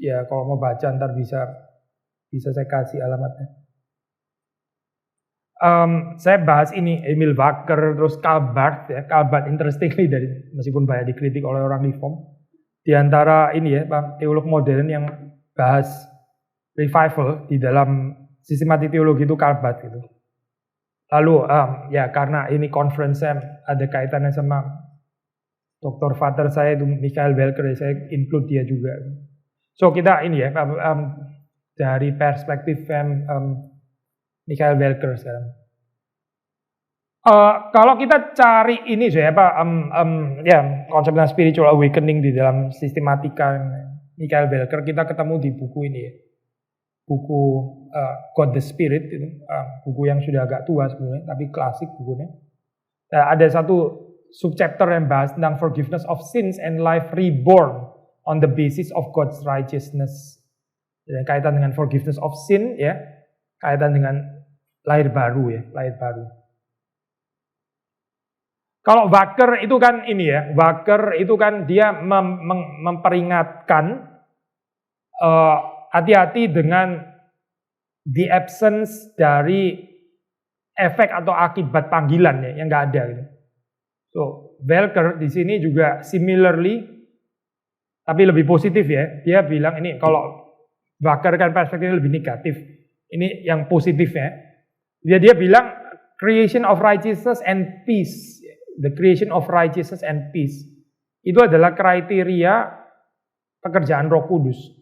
Ya kalau mau baca ntar bisa saya kasih alamatnya. Saya bahas ini Emil Wacker, terus Karl Barth ya. Karl Barth interestingly meskipun banyak dikritik oleh orang Reform, di antara ini ya, teolog modern yang bahas revival di dalam sistematik teologi itu Karl Barth gitu. Lalu ya karena ini conference saya ada kaitannya sama Dr. Vater saya itu Michael Welker, saya include dia juga. So kita ini ya dari perspektif Michael Welker sekarang. Kalau kita cari ini ya konsep spiritual awakening di dalam sistematika Michael Welker, kita ketemu di buku ini ya. Buku God the Spirit itu buku yang sudah agak tua sebenarnya, tapi klasik bukunya. Ada satu subchapter yang bahas tentang forgiveness of sins and life reborn on the basis of God's righteousness. Dan kaitan dengan forgiveness of sin ya, kaitan dengan lahir baru ya, lahir baru. Kalau Wacker itu kan ini ya, Wacker itu kan dia memperingatkan hati-hati dengan the absence dari efek atau akibat panggilan ya, yang nggak ada gitu. So, Welker di sini juga similarly, tapi lebih positif ya. Dia bilang ini kalau Wacker kan perspektifnya lebih negatif. Ini yang positif ya. Dia bilang creation of righteousness and peace. The creation of righteousness and peace. Itu adalah kriteria pekerjaan Roh Kudus.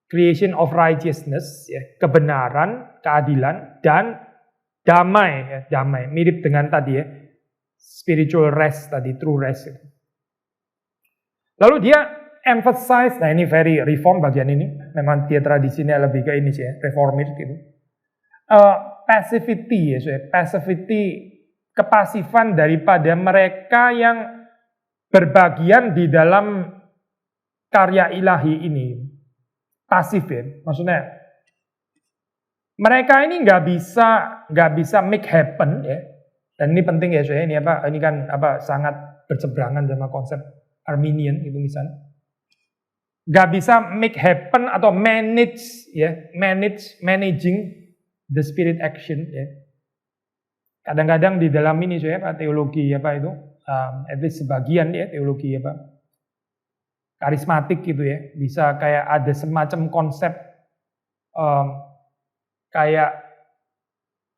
Creation of righteousness, ya, kebenaran, keadilan, dan damai, ya, damai. Mirip dengan tadi ya, spiritual rest tadi, true rest. Ya. Lalu dia emphasize, nah ini very reform bagian ini, memang dia tradisinya lebih ke ini sih ya, reformist gitu. Passivity ya, passivity, kepasifan daripada mereka yang berbagian di dalam karya ilahi ini. Pasif ya, maksudnya mereka ini nggak bisa make happen ya, dan ini penting ya saya ini kan sangat berseberangan sama konsep Arminian itu misalnya, nggak bisa make happen atau managing the spirit action ya. Kadang-kadang di dalam ini saya teologi at least sebagian ya teologi karismatik gitu ya, bisa kayak ada semacam konsep kayak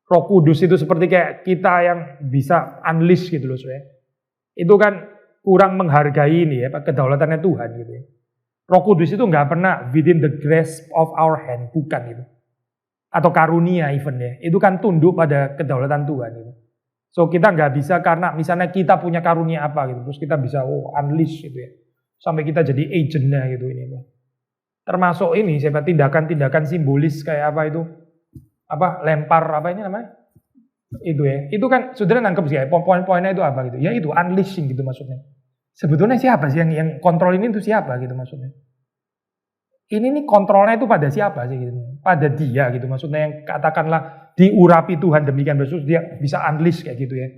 Roh Kudus itu seperti kayak kita yang bisa unleash gitu loh saya. Itu kan kurang menghargai ini ya, kedaulatannya Tuhan gitu ya. Roh Kudus itu nggak pernah within the grasp of our hand, bukan gitu. Atau karunia even ya, itu kan tunduk pada kedaulatan Tuhan gitu. So kita nggak bisa karena misalnya kita punya karunia apa gitu, terus kita bisa unleash gitu ya. Sampai kita jadi agentnya gitu ini. Termasuk ini siapa tindakan-tindakan simbolis kayak lempar ini namanya? Itu ya. Itu kan saudara nangkep sih ya, poin-poinnya itu apa gitu. Ya itu unleashing gitu maksudnya. Sebetulnya siapa sih yang kontrol ini itu siapa gitu maksudnya. Ini nih kontrolnya itu pada siapa sih gitu. Pada dia gitu maksudnya, yang katakanlah diurapi Tuhan demikian bersus dia bisa unleash kayak gitu ya.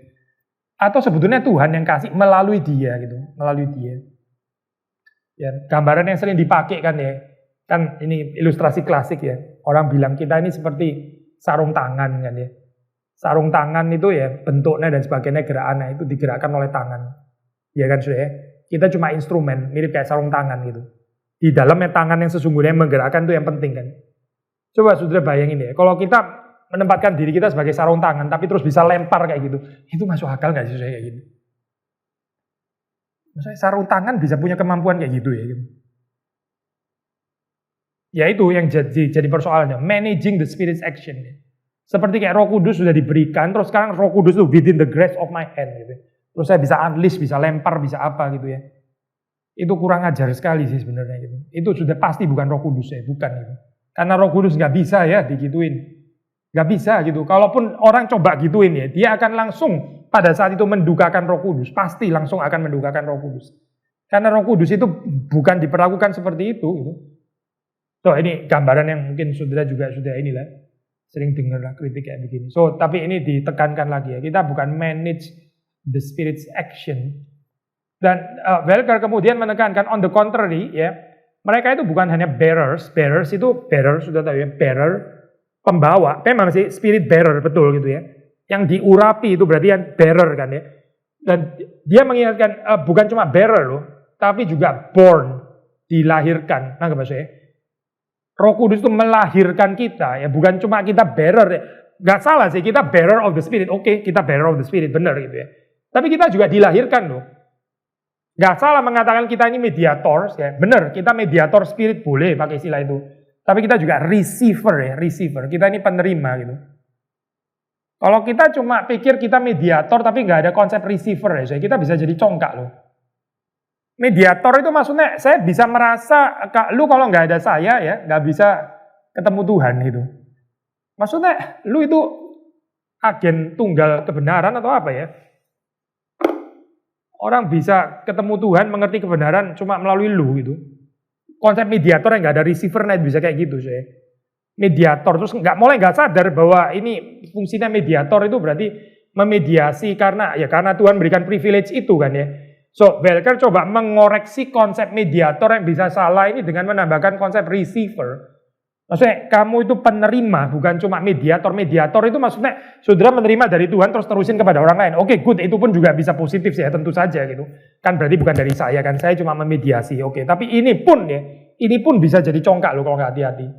Atau sebetulnya Tuhan yang kasih melalui dia gitu, melalui dia. Ya, gambaran yang sering dipakai kan ya, kan ini ilustrasi klasik ya. Orang bilang kita ini seperti sarung tangan kan ya. Sarung tangan itu ya bentuknya dan sebagainya, gerakannya itu digerakkan oleh tangan. Ya kan sudah ya. Kita cuma instrumen, mirip kayak sarung tangan gitu. Di dalamnya tangan yang sesungguhnya menggerakkan itu yang penting kan. Coba saudara bayangin ya, kalau kita menempatkan diri kita sebagai sarung tangan tapi terus bisa lempar kayak gitu, itu masuk akal nggak sih saya kayak gitu? Maksudnya sarung tangan bisa punya kemampuan kayak gitu ya. Gitu. Ya itu yang jadi persoalannya, managing the spirit's action. Seperti kayak Roh Kudus sudah diberikan, terus sekarang Roh Kudus itu within the grasp of my hand gitu. Terus saya bisa unleash, bisa lempar, bisa apa gitu ya. Itu kurang ajar sekali sih sebenarnya gitu. Itu sudah pasti bukan Roh Kudus ya, bukan gitu. Karena Roh Kudus nggak bisa ya digituin. Nggak bisa gitu. Kalaupun orang coba gituin ya, dia akan langsung pada saat itu mendukakan Roh Kudus. Pasti langsung akan mendukakan Roh Kudus. Karena Roh Kudus itu bukan diperlakukan seperti itu gitu. So ini gambaran yang mungkin saudara juga sudah inilah sering dengar lah kritik kayak begini. So tapi ini ditekankan lagi ya, kita bukan manage the spirit's action. Dan Welker kemudian menekankan on the contrary ya, mereka itu bukan hanya bearers itu bearer sudah tahu ya, bearer pembawa, memang sih spirit bearer betul gitu ya. Yang diurapi itu berarti yang bearer kan ya. Dan dia mengingatkan bukan cuma bearer loh, tapi juga born, dilahirkan. Nah maksudnya Roh Kudus itu melahirkan kita ya, bukan cuma kita bearer ya. Gak salah sih, kita bearer of the spirit. Oke, kita bearer of the spirit benar gitu ya. Tapi kita juga dilahirkan loh. Gak salah mengatakan kita ini mediator, ya benar, kita mediator spirit boleh pakai istilah itu. Tapi kita juga receiver ya, receiver. Kita ini penerima gitu. Kalau kita cuma pikir kita mediator tapi nggak ada konsep receiver ya, kita bisa jadi congkak loh. Mediator itu maksudnya saya bisa merasa, lu kalau nggak ada saya ya, nggak bisa ketemu Tuhan gitu. Maksudnya lu itu agen tunggal kebenaran atau apa ya? Orang bisa ketemu Tuhan, mengerti kebenaran cuma melalui lu gitu. Konsep mediator yang nggak ada receiver net bisa kayak gitu saya. Mediator terus nggak sadar bahwa ini fungsinya mediator itu berarti memediasi karena Tuhan berikan privilege itu kan ya. So Welker coba mengoreksi konsep mediator yang bisa salah ini dengan menambahkan konsep receiver. Maksudnya kamu itu penerima, bukan cuma mediator. Mediator itu maksudnya saudara menerima dari Tuhan terus terusin kepada orang lain. Oke, good, itu pun juga bisa positif sih ya, tentu saja gitu. Kan berarti bukan dari saya kan, saya cuma memediasi. Oke, tapi ini pun bisa jadi congkak loh kalau nggak hati-hati.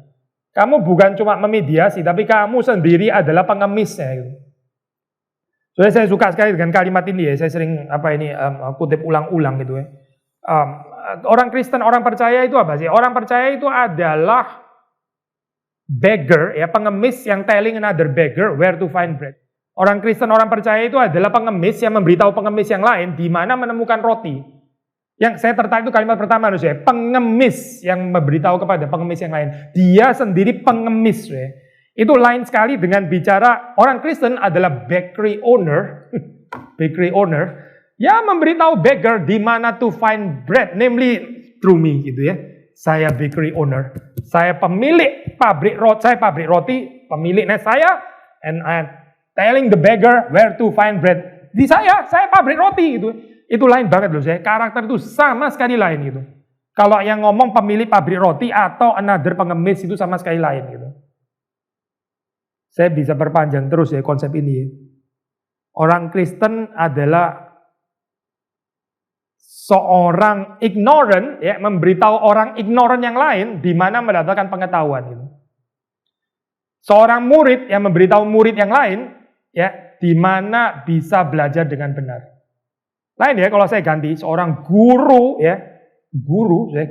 Kamu bukan cuma memediasi, tapi kamu sendiri adalah pengemisnya gitu. Soalnya saya suka sekali dengan kalimat ini ya, saya sering kutip ulang-ulang gitu ya. Orang Kristen, orang percaya itu apa sih? Orang percaya itu adalah beggar, ya pengemis yang telling another beggar where to find bread. Orang Kristen, orang percaya itu adalah pengemis yang memberitahu pengemis yang lain di mana menemukan roti. Yang saya tertarik itu kalimat pertama ya, pengemis yang memberitahu kepada pengemis yang lain. Dia sendiri pengemis ya. Itu lain sekali dengan bicara orang Kristen adalah bakery owner, bakery owner yang memberitahu beggar di mana to find bread, namely through me gitu ya. Saya bakery owner, saya pemilik pabrik roti, pemiliknya saya, and I'm telling the beggar where to find bread. Di saya pabrik roti gitu. Itu lain banget loh saya. Karakter itu sama sekali lain gitu. Kalau yang ngomong pemilik pabrik roti atau another pengemis itu sama sekali lain gitu. Saya bisa perpanjang terus ya konsep ini. Orang Kristen adalah seorang ignorant ya, memberitahu orang ignorant yang lain di mana mendatangkan pengetahuan gitu. Seorang murid yang memberitahu murid yang lain ya di mana bisa belajar dengan benar. Lain ya kalau saya ganti seorang guru ya, guru yang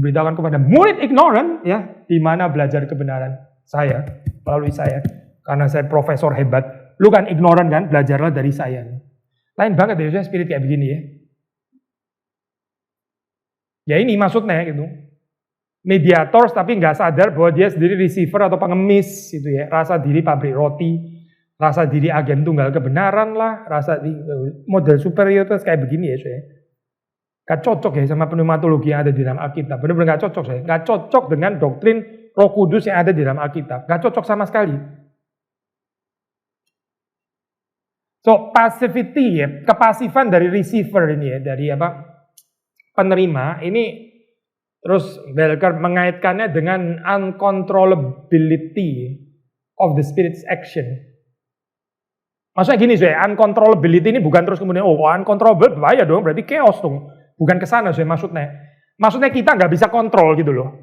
memberitahukan kepada murid ignorant ya di mana belajar kebenaran. Saya melalui saya karena saya profesor hebat. Lu kan ignorant kan, belajarlah dari saya. Lain banget ya saya spirit kayak begini ya. Ya ini maksudnya gitu. Mediator tapi nggak sadar bahwa dia sendiri receiver atau pengemis gitu ya. Rasa diri pabrik roti, rasa diri agen tunggal kebenaran lah, rasa model superioritas kayak begini ya saya. Gak cocok ya sama pneumatologi yang ada di dalam Alkitab. Benar-benar gak cocok saya. Gak cocok dengan doktrin Roh Kudus yang ada di dalam Alkitab. Gak cocok sama sekali. So passivity ya, kepasifan dari receiver ini ya, dari penerima ini terus Welker mengaitkannya dengan uncontrollability of the spirit's action. Maksudnya gini saya, uncontrollability ini bukan terus kemudian uncontrollable bahaya dong, berarti chaos dong. Bukan ke sana saya maksudnya. Maksudnya kita nggak bisa kontrol gitu loh.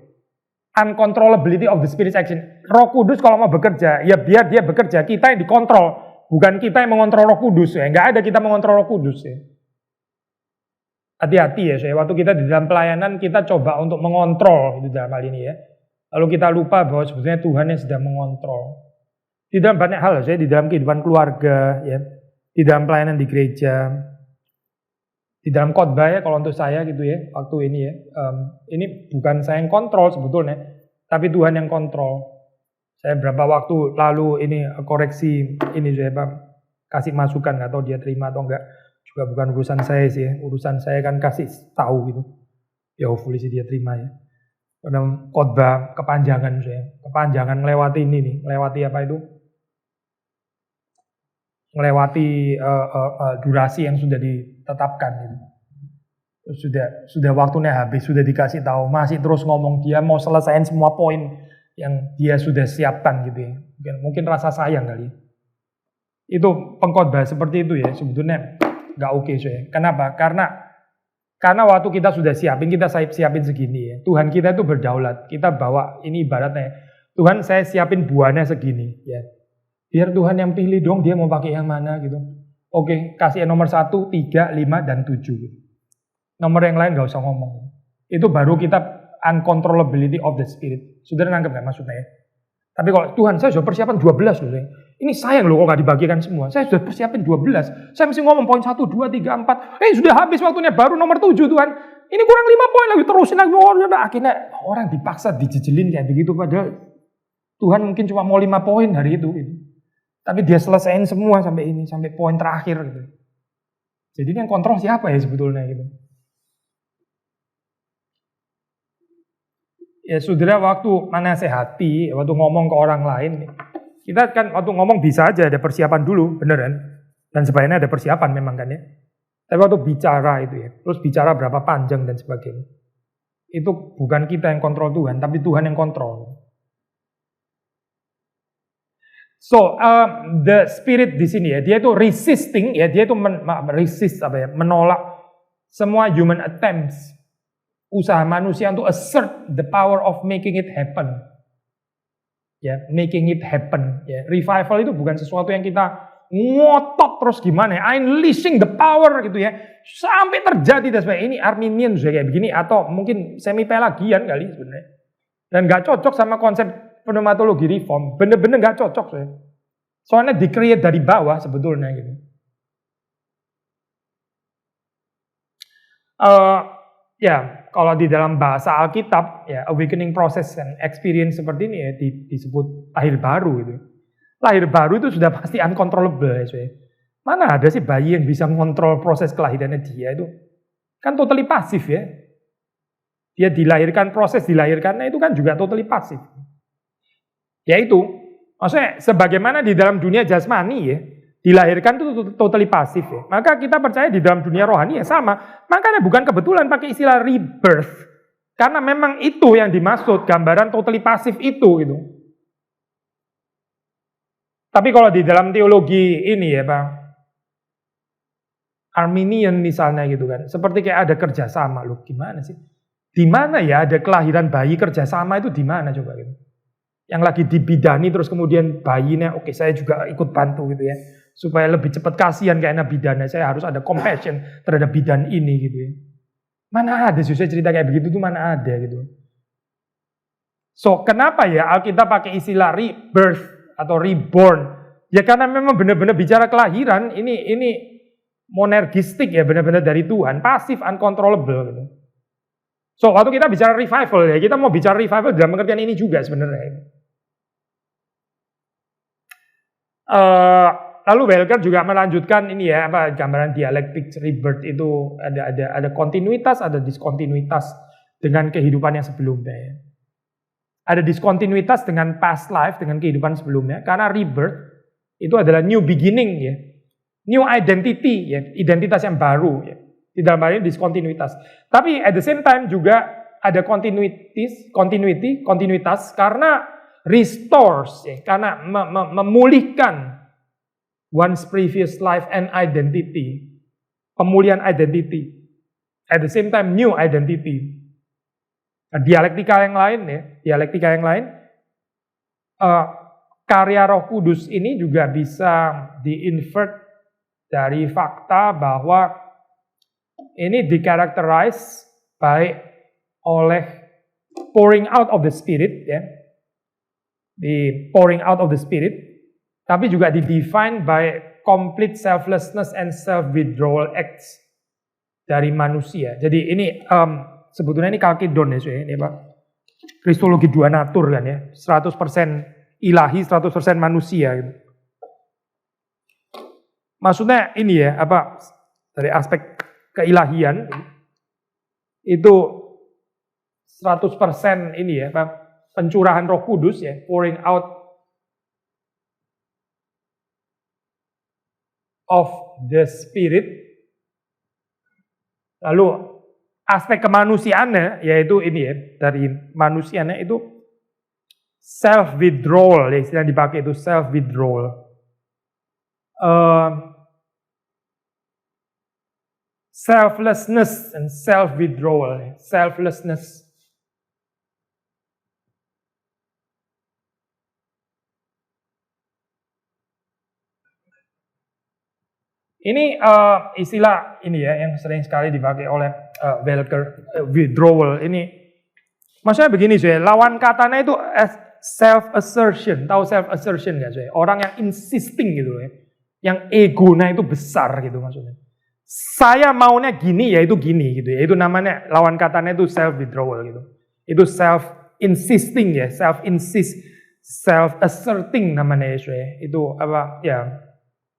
Uncontrollability of the spirit's action. Roh Kudus kalau mau bekerja, ya biar dia bekerja, kita yang dikontrol, bukan kita yang mengontrol Roh Kudus ya. Nggak ada kita mengontrol Roh Kudus ya. Hati-hati ya saya, waktu kita di dalam pelayanan kita coba untuk mengontrol di dalam hal ini ya. Lalu kita lupa bahwa sebetulnya Tuhan yang sedang mengontrol. Di dalam banyak hal saya, di dalam kehidupan keluarga ya. di dalam pelayanan di gereja, di dalam khotbah ya kalau untuk saya gitu ya, waktu ini ya, ini bukan saya yang kontrol sebetulnya, tapi Tuhan yang kontrol. Saya berapa waktu lalu ini koreksi ini saya kasih masukan, nggak tahu dia terima atau enggak, juga bukan urusan saya sih ya, urusan saya kan kasih tahu gitu, ya hopefully sih dia terima ya. Karena khotbah kepanjangan saya, kepanjangan melewati ini nih, melewati apa itu? Melewati durasi yang sudah ditetapkan gitu. Sudah waktunya habis, sudah dikasih tahu, masih terus ngomong, dia mau selesaiin semua poin yang dia sudah siapkan gitu ya. Mungkin rasa sayang kali. Itu pengkhotbah seperti itu ya, sebetulnya nggak oke saya. Kenapa? Karena waktu kita sudah siapin, kita siapin segini ya. Tuhan kita itu berdaulat. Kita bawa, ini ibaratnya, Tuhan saya siapin buahnya segini ya. Biar Tuhan yang pilih dong, dia mau pakai yang mana gitu. Oke, kasih nomor 1, 3, 5, dan 7 gitu. Nomor yang lain gak usah ngomong. Itu baru kita uncontrollability of the spirit. Sudah nangkep gak maksudnya ya? Tapi kalau Tuhan saya sudah persiapan 12 loh. Ini sayang loh kalau gak dibagikan semua. Saya sudah persiapin 12. Saya mesti ngomong poin 1, 2, 3, 4. Sudah habis waktunya, baru nomor 7 Tuhan. Ini kurang 5 poin lagi, terusin lagi. Akhirnya orang dipaksa dijejelin kayak begitu. Padahal Tuhan mungkin cuma mau 5 poin hari itu gitu. Tapi dia selesaiin semua sampai ini, sampai poin terakhir gitu. Jadi ini yang kontrol siapa ya sebetulnya gitu. Ya saudara, waktu menasehati, waktu ngomong ke orang lain, kita kan waktu ngomong bisa aja ada persiapan dulu, beneran. Dan sebaiknya ada persiapan memang kan ya. Tapi waktu bicara itu ya, terus bicara berapa panjang dan sebagainya. Itu bukan kita yang kontrol Tuhan, tapi Tuhan yang kontrol. So, the spirit di sini ya, dia itu resisting ya, dia itu menolak semua human attempts, usaha manusia untuk assert the power of making it happen. Ya, making it happen. Ya, revival itu bukan sesuatu yang kita ngotot terus gimana ya, unleashing the power gitu ya, sampai terjadi dan sebagainya. Ini Arminian juga kayak begini, atau mungkin semi-pelagian kali sebenarnya. Dan gak cocok sama konsep pneumatologi reform, bener-bener gak cocok saya. Soalnya di-create dari bawah sebetulnya gitu. Ya, kalau di dalam bahasa Alkitab, ya awakening process and experience seperti ini ya disebut lahir baru gitu. Lahir baru itu sudah pasti uncontrollable ya saya. Mana ada sih bayi yang bisa mengontrol proses kelahirannya dia itu? Kan totally pasif ya. Dia dilahirkan, proses dilahirkannya itu kan juga totally pasif. Yaitu, maksudnya sebagaimana di dalam dunia jasmani ya, dilahirkan itu totally pasif ya. Maka kita percaya di dalam dunia rohani ya sama. Makanya bukan kebetulan pakai istilah rebirth. Karena memang itu yang dimaksud, gambaran totally pasif itu gitu. Tapi kalau di dalam teologi ini ya Pak, Arminian misalnya gitu kan, seperti kayak ada kerjasama. Loh gimana sih? Di mana ya ada kelahiran bayi kerjasama itu di mana coba gitu? Yang lagi dibidani terus kemudian bayinya, oke saya juga ikut bantu gitu ya. Supaya lebih cepat, kasihan kayak bidannya, saya harus ada compassion terhadap bidan ini gitu ya. Mana ada sih saya cerita kayak begitu tuh, mana ada gitu. So kenapa ya Alkitab pakai istilah rebirth atau reborn? Ya karena memang benar-benar bicara kelahiran, ini monergistik ya, benar-benar dari Tuhan, pasif, uncontrollable gitu. So waktu kita bicara revival ya, kita mau bicara revival dalam pengertian ini juga sebenarnya. Lalu Welker juga melanjutkan ini ya, gambaran dialektik rebirth itu ada kontinuitas, ada diskontinuitas dengan kehidupan yang sebelumnya ya. Ada diskontinuitas dengan past life, dengan kehidupan sebelumnya, karena rebirth itu adalah new beginning ya, new identity ya, identitas yang baru ya. Di dalam hal ini diskontinuitas. Tapi at the same time juga ada kontinuitas karena restores ya, karena memulihkan one's previous life and identity. Pemulihan identity. At the same time new identity. Nah, dialektika yang lain karya Roh Kudus ini juga bisa di-invert dari fakta bahwa ini dikarakterize oleh pouring out of the Spirit ya. Di pouring out of the Spirit, tapi juga di-define by complete selflessness and self-withdrawal acts dari manusia. Jadi ini sebetulnya ini Chalcedon ya, ini Pak. Kristologi dua natur kan ya, 100% ilahi, 100% manusia gitu. Maksudnya ini ya, dari aspek keilahian itu 100% ini ya, pencurahan Roh Kudus ya, pouring out of the Spirit. Lalu aspek kemanusiaannya yaitu ini ya, dari manusianya itu self withdrawal ya, yang dipakai itu self withdrawal. Selflessness and self withdrawal, selflessness. Ini istilah ini ya yang sering sekali dipakai oleh Welker, withdrawal. Ini maksudnya begini cuy, lawan katanya itu self assertion. Tahu self assertion nggak cuy? Orang yang insisting gitu ya, yang egonya itu besar gitu maksudnya. Saya maunya gini ya itu gini gitu ya. Itu namanya lawan katanya itu self withdrawal gitu. Itu self insisting ya, self insist, self asserting namanya ya cuy. Itu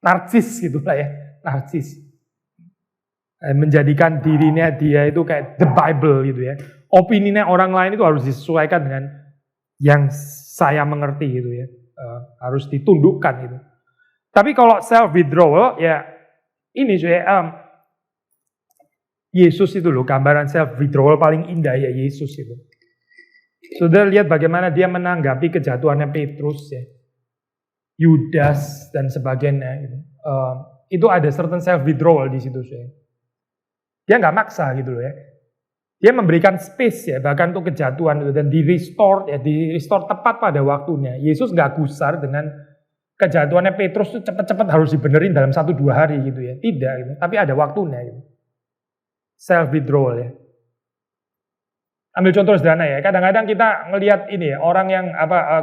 narsis gitu lah ya. Narsis, menjadikan dirinya dia itu kayak the Bible gitu ya. Opininya orang lain itu harus disesuaikan dengan yang saya mengerti gitu ya. Harus ditundukkan gitu. Tapi kalau self withdrawal ya ini cuy, Yesus itu loh gambaran self withdrawal paling indah ya, Yesus itu. Sudah lihat bagaimana dia menanggapi kejatuhannya Petrus ya, Yudas dan sebagainya gitu. Itu ada certain self withdrawal di situ saya. Dia nggak maksa gitu loh ya. Dia memberikan space ya, bahkan untuk kejatuhan itu, dan di restore tepat pada waktunya. Yesus nggak gusar dengan kejatuhannya Petrus itu cepat-cepat harus dibenerin dalam 1-2 hari gitu ya. Tidak gitu. Tapi ada waktunya gitu. Self withdrawal ya. Ambil contoh sederhana ya. Kadang-kadang kita ngelihat ini ya, orang yang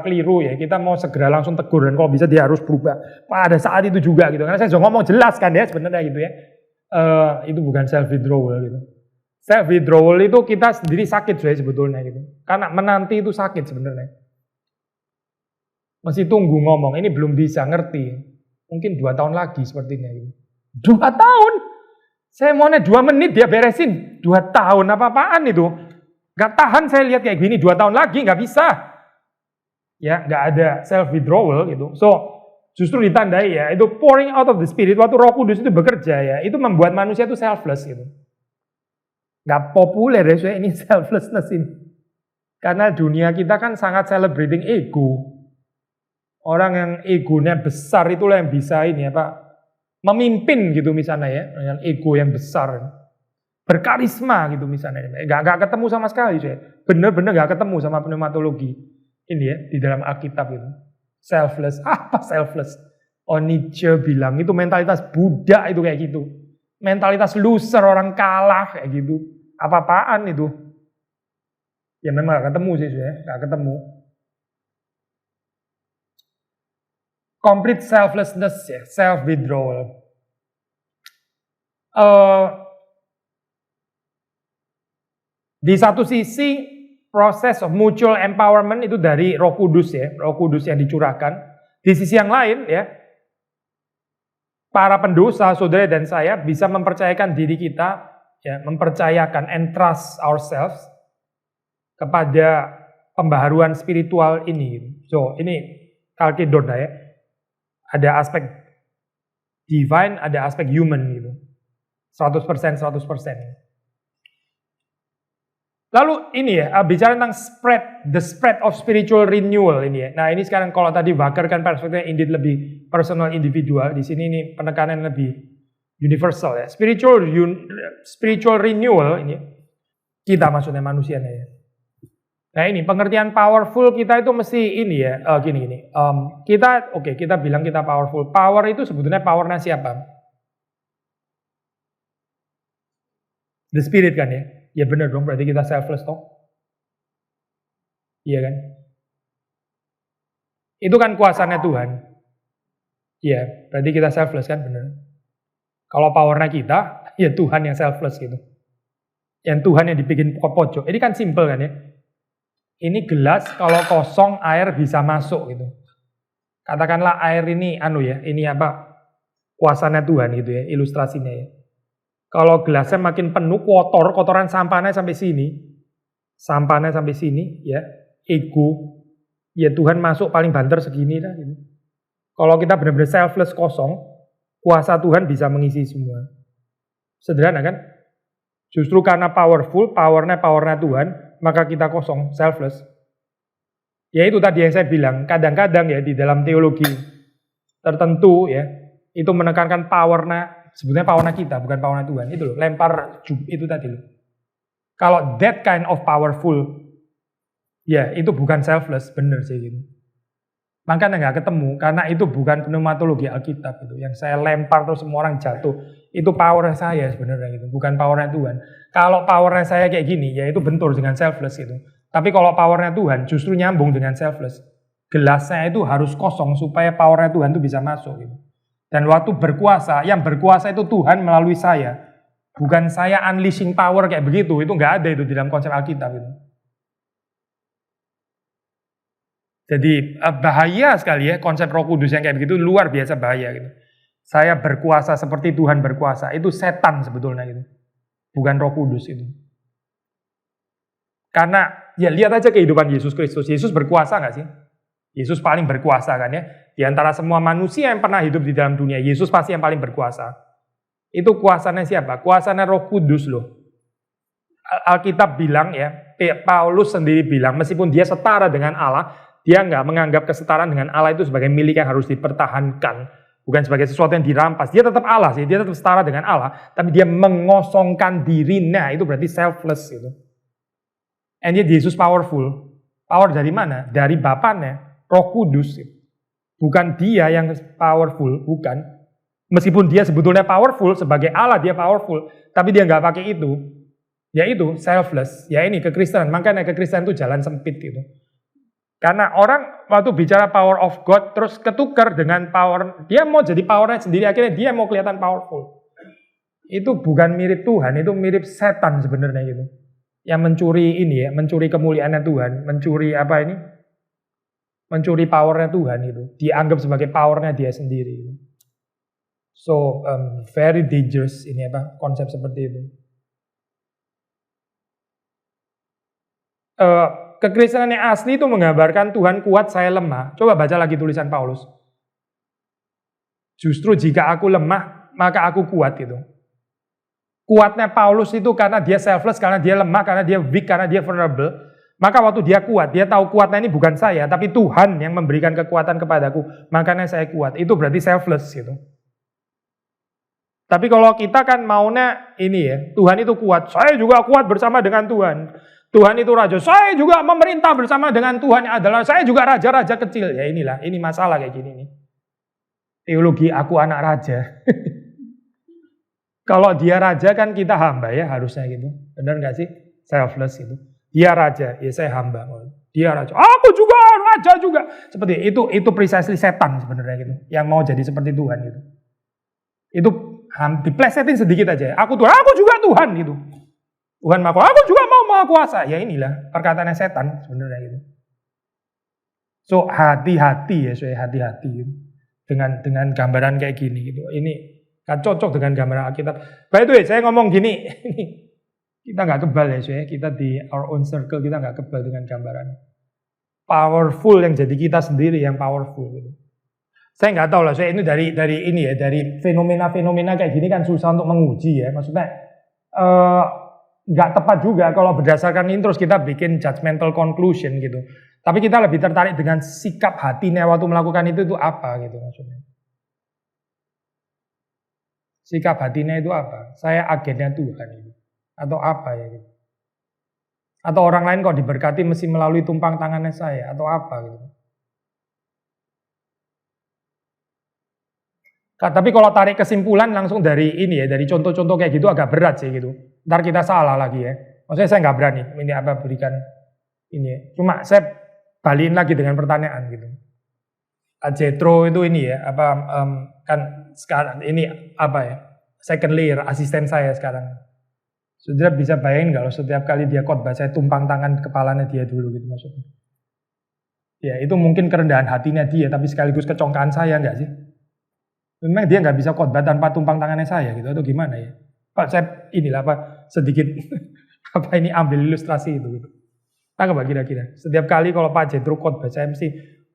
keliru ya, kita mau segera langsung tegur dan kalau bisa dia harus berubah pada saat itu juga gitu. Karena saya sudah ngomong jelas kan ya sebenarnya gitu ya. Itu bukan self withdrawal gitu. Self withdrawal itu kita sendiri sakit sebetulnya gitu. Karena menanti itu sakit sebenarnya. Masih tunggu ngomong, ini belum bisa ngerti. Mungkin 2 tahun lagi sepertinya gitu. 2 tahun? Saya maunya 2 menit dia beresin. 2 tahun apa-apaan itu? Gak tahan saya lihat kayak gini 2 tahun lagi, gak bisa. Ya, gak ada self withdrawal gitu. So, justru ditandai ya, itu pouring out of the Spirit, waktu Roh Kudus itu bekerja ya, itu membuat manusia itu selfless gitu. Gak populer ya, ini selflessness ini. Karena dunia kita kan sangat celebrating ego. Orang yang egonya besar itulah yang bisa ini memimpin gitu misalnya ya, dengan ego yang besar. Berkarisma gitu misalnya, gak ketemu sama sekali saya, bener-bener gak ketemu sama pneumatologi ini ya di dalam Alkitab itu. Selfless, apa selfless? Oh Nietzsche bilang itu mentalitas Buddha itu kayak gitu, mentalitas loser, orang kalah kayak gitu. Apa-apaan itu? Ya memang gak ketemu sih saya, gak ketemu. Complete selflessness ya, self withdrawal. Di satu sisi proses of mutual empowerment itu dari Roh Kudus ya, Roh Kudus yang dicurahkan. Di sisi yang lain ya, para pendosa, saudara dan saya bisa mempercayakan diri kita ya, mempercayakan and trust ourselves kepada pembaharuan spiritual ini. So, ini Chalcedon ya. Ada aspek divine, ada aspek human gitu. 100%. Lalu ini ya, bicara tentang the spread of spiritual renewal ini ya. Nah ini sekarang kalau tadi Walker kan perspektifnya indeed lebih personal, individual. Di sini ini penekanan lebih universal ya. Spiritual renewal ini kita maksudnya manusianya ya. Nah ini pengertian powerful kita itu mesti ini ya, gini. Kita bilang kita powerful. Power itu sebetulnya powernya siapa? The Spirit kan ya. Ya benar dong, berarti kita selfless toh. Iya kan? Itu kan kuasanya Tuhan. Iya, berarti kita selfless kan, bener. Kalau powernya kita, ya Tuhan yang selfless gitu. Yang Tuhan yang dibikin pojok. Ini kan simple kan ya. Ini gelas kalau kosong air bisa masuk gitu. Katakanlah air ini ini apa? Kuasanya Tuhan gitu ya, ilustrasinya ya. Kalau gelasnya makin penuh kotoran sampahnya sampai sini. Sampahnya sampai sini ya, ego. Ya Tuhan masuk paling banter segini lah gitu. Kalau kita benar-benar selfless kosong, kuasa Tuhan bisa mengisi semua. Sederhana kan? Justru karena powernya Tuhan, maka kita kosong, selfless. Ya itu tadi yang saya bilang, kadang-kadang ya di dalam teologi tertentu ya, itu menekankan sebenarnya powernya kita, bukan powernya Tuhan. Itu loh, lempar itu tadi loh. Kalau that kind of powerful, ya itu bukan selfless, bener sih gitu. Makanya nggak ketemu, karena itu bukan pneumatologi Alkitab itu. Yang saya lempar terus semua orang jatuh, itu powernya saya sebenarnya gitu, bukan powernya Tuhan. Kalau powernya saya kayak gini, ya itu bentur dengan selfless gitu. Tapi kalau powernya Tuhan justru nyambung dengan selfless. Gelasnya itu harus kosong supaya powernya Tuhan itu bisa masuk gitu. Dan waktu berkuasa, yang berkuasa itu Tuhan melalui saya. Bukan saya unleashing power kayak begitu, itu nggak ada itu di dalam konsep Alkitab itu. Jadi bahaya sekali ya konsep Roh Kudus yang kayak begitu, luar biasa bahaya gitu. Saya berkuasa seperti Tuhan berkuasa, itu setan sebetulnya gitu. Bukan Roh Kudus itu. Karena ya lihat aja kehidupan Yesus Kristus. Yesus berkuasa nggak sih? Yesus paling berkuasa kan ya. Di antara semua manusia yang pernah hidup di dalam dunia, Yesus pasti yang paling berkuasa. Itu kuasanya siapa? Kuasanya Roh Kudus loh. Alkitab bilang ya, Paulus sendiri bilang meskipun dia setara dengan Allah, dia nggak menganggap kesetaraan dengan Allah itu sebagai milik yang harus dipertahankan. Bukan sebagai sesuatu yang dirampas. Dia tetap Allah sih, dia tetap setara dengan Allah. Tapi dia mengosongkan dirinya, itu berarti selfless gitu. And yet Yesus powerful. Power dari mana? Dari Bapaknya, Roh Kudus. Bukan dia yang powerful, bukan. Meskipun dia sebetulnya powerful, sebagai Allah dia powerful. Tapi dia nggak pakai itu. Yaitu selfless. Ya ini kekristenan. Makanya kekristenan itu jalan sempit gitu. Karena orang waktu bicara power of God terus ketukar dengan power, dia mau jadi powernya sendiri, akhirnya dia mau kelihatan powerful. Itu bukan mirip Tuhan, itu mirip setan sebenarnya gitu. Yang mencuri ini ya, mencuri kemuliaannya Tuhan, mencuri apa ini? Mencuri powernya Tuhan itu, dianggap sebagai powernya dia sendiri. So very dangerous ini apa konsep seperti itu. Kekristenan yang asli itu menggambarkan Tuhan kuat, saya lemah. Coba baca lagi tulisan Paulus. Justru jika aku lemah, maka aku kuat gitu. Kuatnya Paulus itu karena dia selfless, karena dia lemah, karena dia weak, karena dia vulnerable. Maka waktu dia kuat, dia tahu kuatnya ini bukan saya, tapi Tuhan yang memberikan kekuatan kepadaku. Makanya saya kuat. Itu berarti selfless gitu. Tapi kalau kita kan maunya ini ya, Tuhan itu kuat. Saya juga kuat bersama dengan Tuhan. Tuhan itu raja, saya juga memerintah bersama dengan Tuhan yang adalah, saya juga raja-raja kecil. Ya inilah, ini masalah kayak gini nih. Teologi aku anak raja. Kalau dia raja kan kita hamba ya, harusnya gitu. Benar gak sih? Selfless itu. Dia raja, ya saya hamba. Dia raja, aku juga raja juga. Seperti itu precisely setan sebenarnya gitu. Yang mau jadi seperti Tuhan gitu. Itu diplesetin sedikit aja. Aku Tuhan, aku juga Tuhan gitu. Tuhan maha kuasa, aku juga mau maha kuasa. Ya inilah perkataannya setan sebenarnya gitu. So hati-hati ya, saya hati-hati gitu. Dengan gambaran kayak gini gitu. Ini kan cocok dengan gambaran Alkitab. By the way, saya ngomong gini, kita nggak kebal ya, saya. Kita di our own circle kita nggak kebal dengan gambaran. Powerful yang jadi kita sendiri yang powerful gitu. Saya nggak tahu lah, saya ini dari ini ya, dari fenomena-fenomena kayak gini kan susah untuk menguji ya. Maksudnya nggak tepat juga kalau berdasarkan ini terus kita bikin judgmental conclusion gitu. Tapi kita lebih tertarik dengan sikap hatinya waktu melakukan itu apa gitu maksudnya. Sikap hatinya itu apa? Saya agennya Tuhan itu. Atau apa ya gitu. Atau orang lain kok diberkati mesti melalui tumpang tangannya saya. Atau apa gitu. Tapi kalau tarik kesimpulan langsung dari ini ya, dari contoh-contoh kayak gitu agak berat sih gitu. Ntar kita salah lagi ya. Maksudnya saya nggak berani ini apa berikan ini ya. Cuma saya balikin lagi dengan pertanyaan gitu. Jethro itu ini ya, kan sekarang ini apa ya, second layer asisten saya sekarang. Saudara bisa bayangin kalau setiap kali dia khotbah saya tumpang tangan kepalanya dia dulu gitu maksudnya. Ya itu mungkin kerendahan hatinya dia, tapi sekaligus kecongkaan saya enggak sih? Memang dia nggak bisa khotbah tanpa tumpang tangannya saya gitu, atau gimana ya? Pak saya inilah apa sedikit apa ini ambil ilustrasi itu gitu. Tangkap kira-kira. Setiap kali kalau Pak Jethro khotbah saya mesti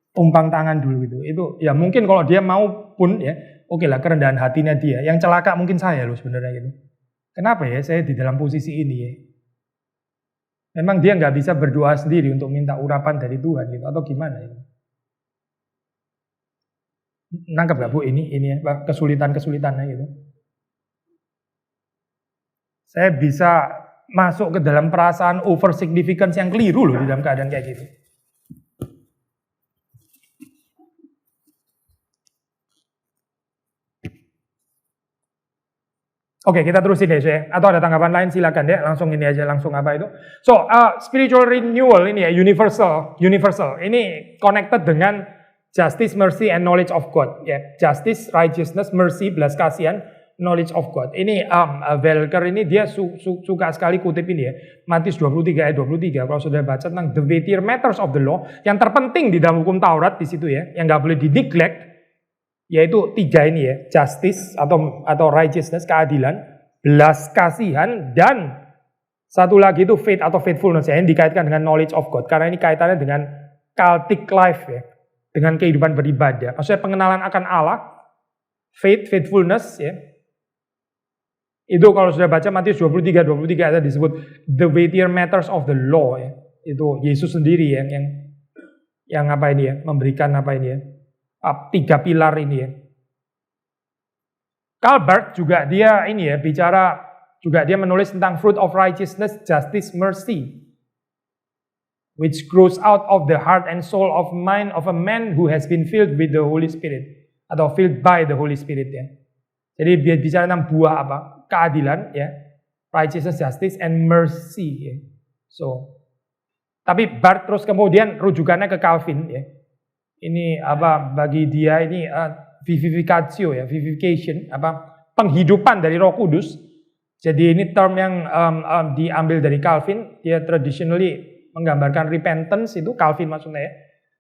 tumpang tangan dulu gitu. Itu ya mungkin kalau dia mau pun ya, oke lah kerendahan hatinya dia. Yang celaka mungkin saya loh sebenarnya gitu. Kenapa ya saya di dalam posisi ini ya? Memang dia nggak bisa berdoa sendiri untuk minta urapan dari Tuhan gitu atau gimana ya? Nangkep gak Bu ini ya kesulitan-kesulitannya gitu. Saya bisa masuk ke dalam perasaan over significance yang keliru loh di dalam keadaan kayak gitu. Oke, kita terusin deh, ya. Atau ada tanggapan lain silakan deh, langsung ini aja, langsung apa itu. So, spiritual renewal ini ya, universal. Ini connected dengan justice, mercy, and knowledge of God. Ya, justice, righteousness, mercy, belas kasihan, knowledge of God. Ini Welker ini dia suka sekali kutip ini ya. Matius 23 ayat 23. Kalau sudah baca tentang the weightier matters of the law, yang terpenting di dalam hukum Taurat di situ ya, yang nggak boleh di-neglect, yaitu 3 ini ya, justice atau righteousness, keadilan, belas kasihan, dan satu lagi itu faith atau faithfulness ya, yang dikaitkan dengan knowledge of God. Karena ini kaitannya dengan cultic life ya, dengan kehidupan beribadah. Maksudnya pengenalan akan Allah, faithfulness ya. Itu kalau sudah baca Matius 23 ada disebut the weightier matters of the law ya. Itu Yesus sendiri ya yang apa ini ya, memberikan apa ini ya, 3 pilar ini ya. Calvert juga dia ini ya bicara juga dia menulis tentang fruit of righteousness, justice, mercy, which grows out of the heart and soul of mind of a man who has been filled with the Holy Spirit atau filled by the Holy Spirit ya. Jadi dia bicara tentang buah apa? Keadilan ya, righteousness, justice, and mercy ya. So, tapi Barth terus kemudian rujukannya ke Calvin ya. Ini apa bagi dia ini vivificatio ya, vivification apa penghidupan dari Roh Kudus. Jadi ini term yang diambil dari Calvin, dia traditionally menggambarkan repentance itu Calvin maksudnya ya,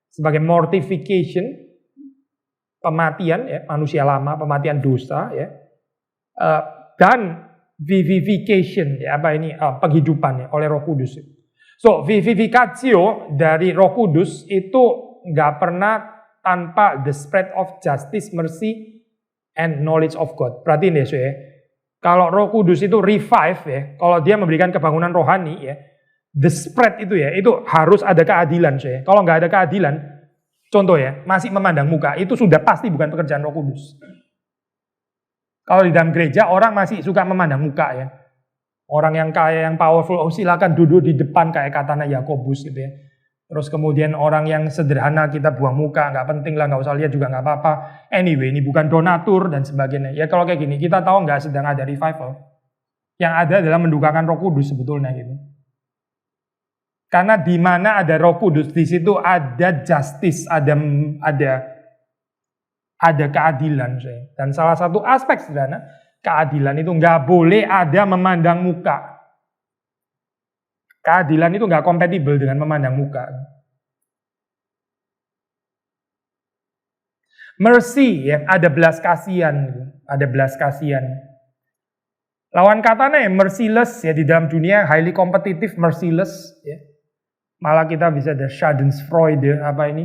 sebagai mortification, pematian ya, manusia lama, pematian dosa ya. Dan vivification ya, apa ini penghidupan ya oleh Roh Kudus. So, vivificatio dari Roh Kudus itu nggak pernah tanpa the spread of justice, mercy, and knowledge of God. Perhatiin ya, ya. Kalau Roh Kudus itu revive ya, kalau dia memberikan kebangunan rohani ya, the spread itu ya, itu harus ada keadilan ya. Kalau nggak ada keadilan, contoh ya, masih memandang muka, itu sudah pasti bukan pekerjaan Roh Kudus. Kalau di dalam gereja orang masih suka memandang muka ya. Orang yang kaya, yang powerful, oh silakan duduk di depan kayak katanya Yakobus gitu ya. Terus kemudian orang yang sederhana kita buang muka, nggak penting lah, nggak usah lihat juga nggak apa-apa. Anyway, ini bukan donatur dan sebagainya. Ya kalau kayak gini, kita tahu nggak sedang ada revival. Yang ada adalah mendukakan Roh Kudus sebetulnya gitu. Karena di mana ada Roh Kudus, di situ ada justice, ada keadilan. Dan salah satu aspek sederhana, keadilan itu nggak boleh ada memandang muka. Keadilan itu nggak kompatibel dengan memandang muka. Mercy ya, ada belas kasihan, ada belas kasihan. Lawan katanya ya merciless ya, di dalam dunia highly competitive, merciless ya. Malah kita bisa ada Schadenfreude apa ini?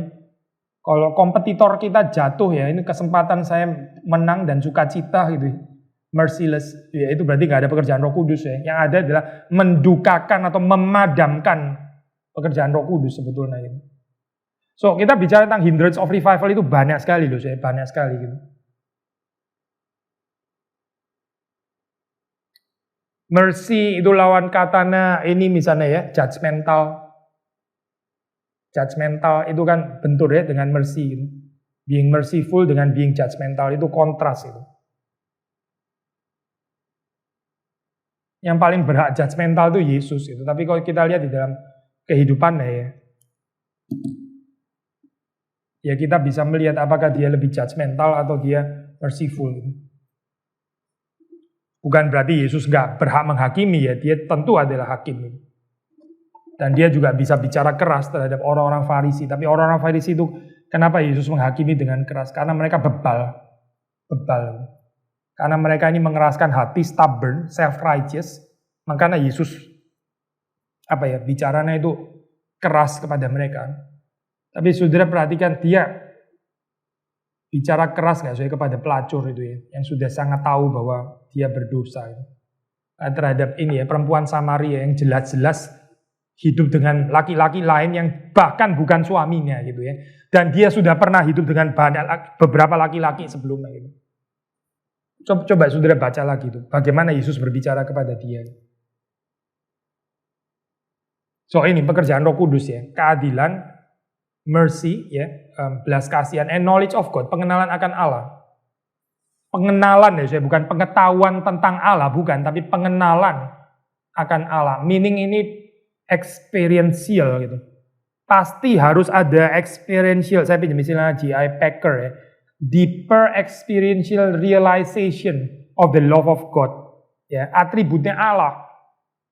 Kalau kompetitor kita jatuh ya, ini kesempatan saya menang dan sukacita gitu. Merciless, ya itu berarti nggak ada pekerjaan Roh Kudus ya. Yang ada adalah mendukakan atau memadamkan pekerjaan Roh Kudus sebetulnya gitu. So kita bicara tentang hindrance of revival itu banyak sekali loh, saya banyak sekali gitu. Mercy itu lawan katanya ini misalnya ya, judgmental. Judgmental itu kan bentur ya dengan mercy gitu. Being merciful dengan being judgmental itu kontras itu. Yang paling berhak judgmental itu Yesus itu. Tapi kalau kita lihat di dalam kehidupannya ya, ya kita bisa melihat apakah dia lebih judgmental atau dia merciful. Bukan berarti Yesus nggak berhak menghakimi ya, dia tentu adalah hakim. Dan dia juga bisa bicara keras terhadap orang-orang Farisi. Tapi orang-orang Farisi itu, kenapa Yesus menghakimi dengan keras? Karena mereka bebal. Karena mereka ini mengeraskan hati, stubborn, self-righteous. Makanya Yesus, bicaranya itu keras kepada mereka. Tapi saudara perhatikan, dia bicara keras nggak kepada pelacur itu ya, yang sudah sangat tahu bahwa dia berdosa. Terhadap ini ya, perempuan Samaria yang jelas-jelas hidup dengan laki-laki lain yang bahkan bukan suaminya gitu ya. Dan dia sudah pernah hidup dengan beberapa laki-laki sebelumnya gitu. Coba saudara baca lagi itu, bagaimana Yesus berbicara kepada dia. So ini pekerjaan Roh Kudus ya, keadilan, mercy ya, belas kasihan, and knowledge of God, pengenalan akan Allah. Pengenalan ya, bukan pengetahuan tentang Allah, bukan, tapi pengenalan akan Allah. Meaning ini experiential gitu. Pasti harus ada experiential. Saya pinjam istilah J.I. Packer ya. Deeper experiential realization of the love of God. Ya, atributnya Allah.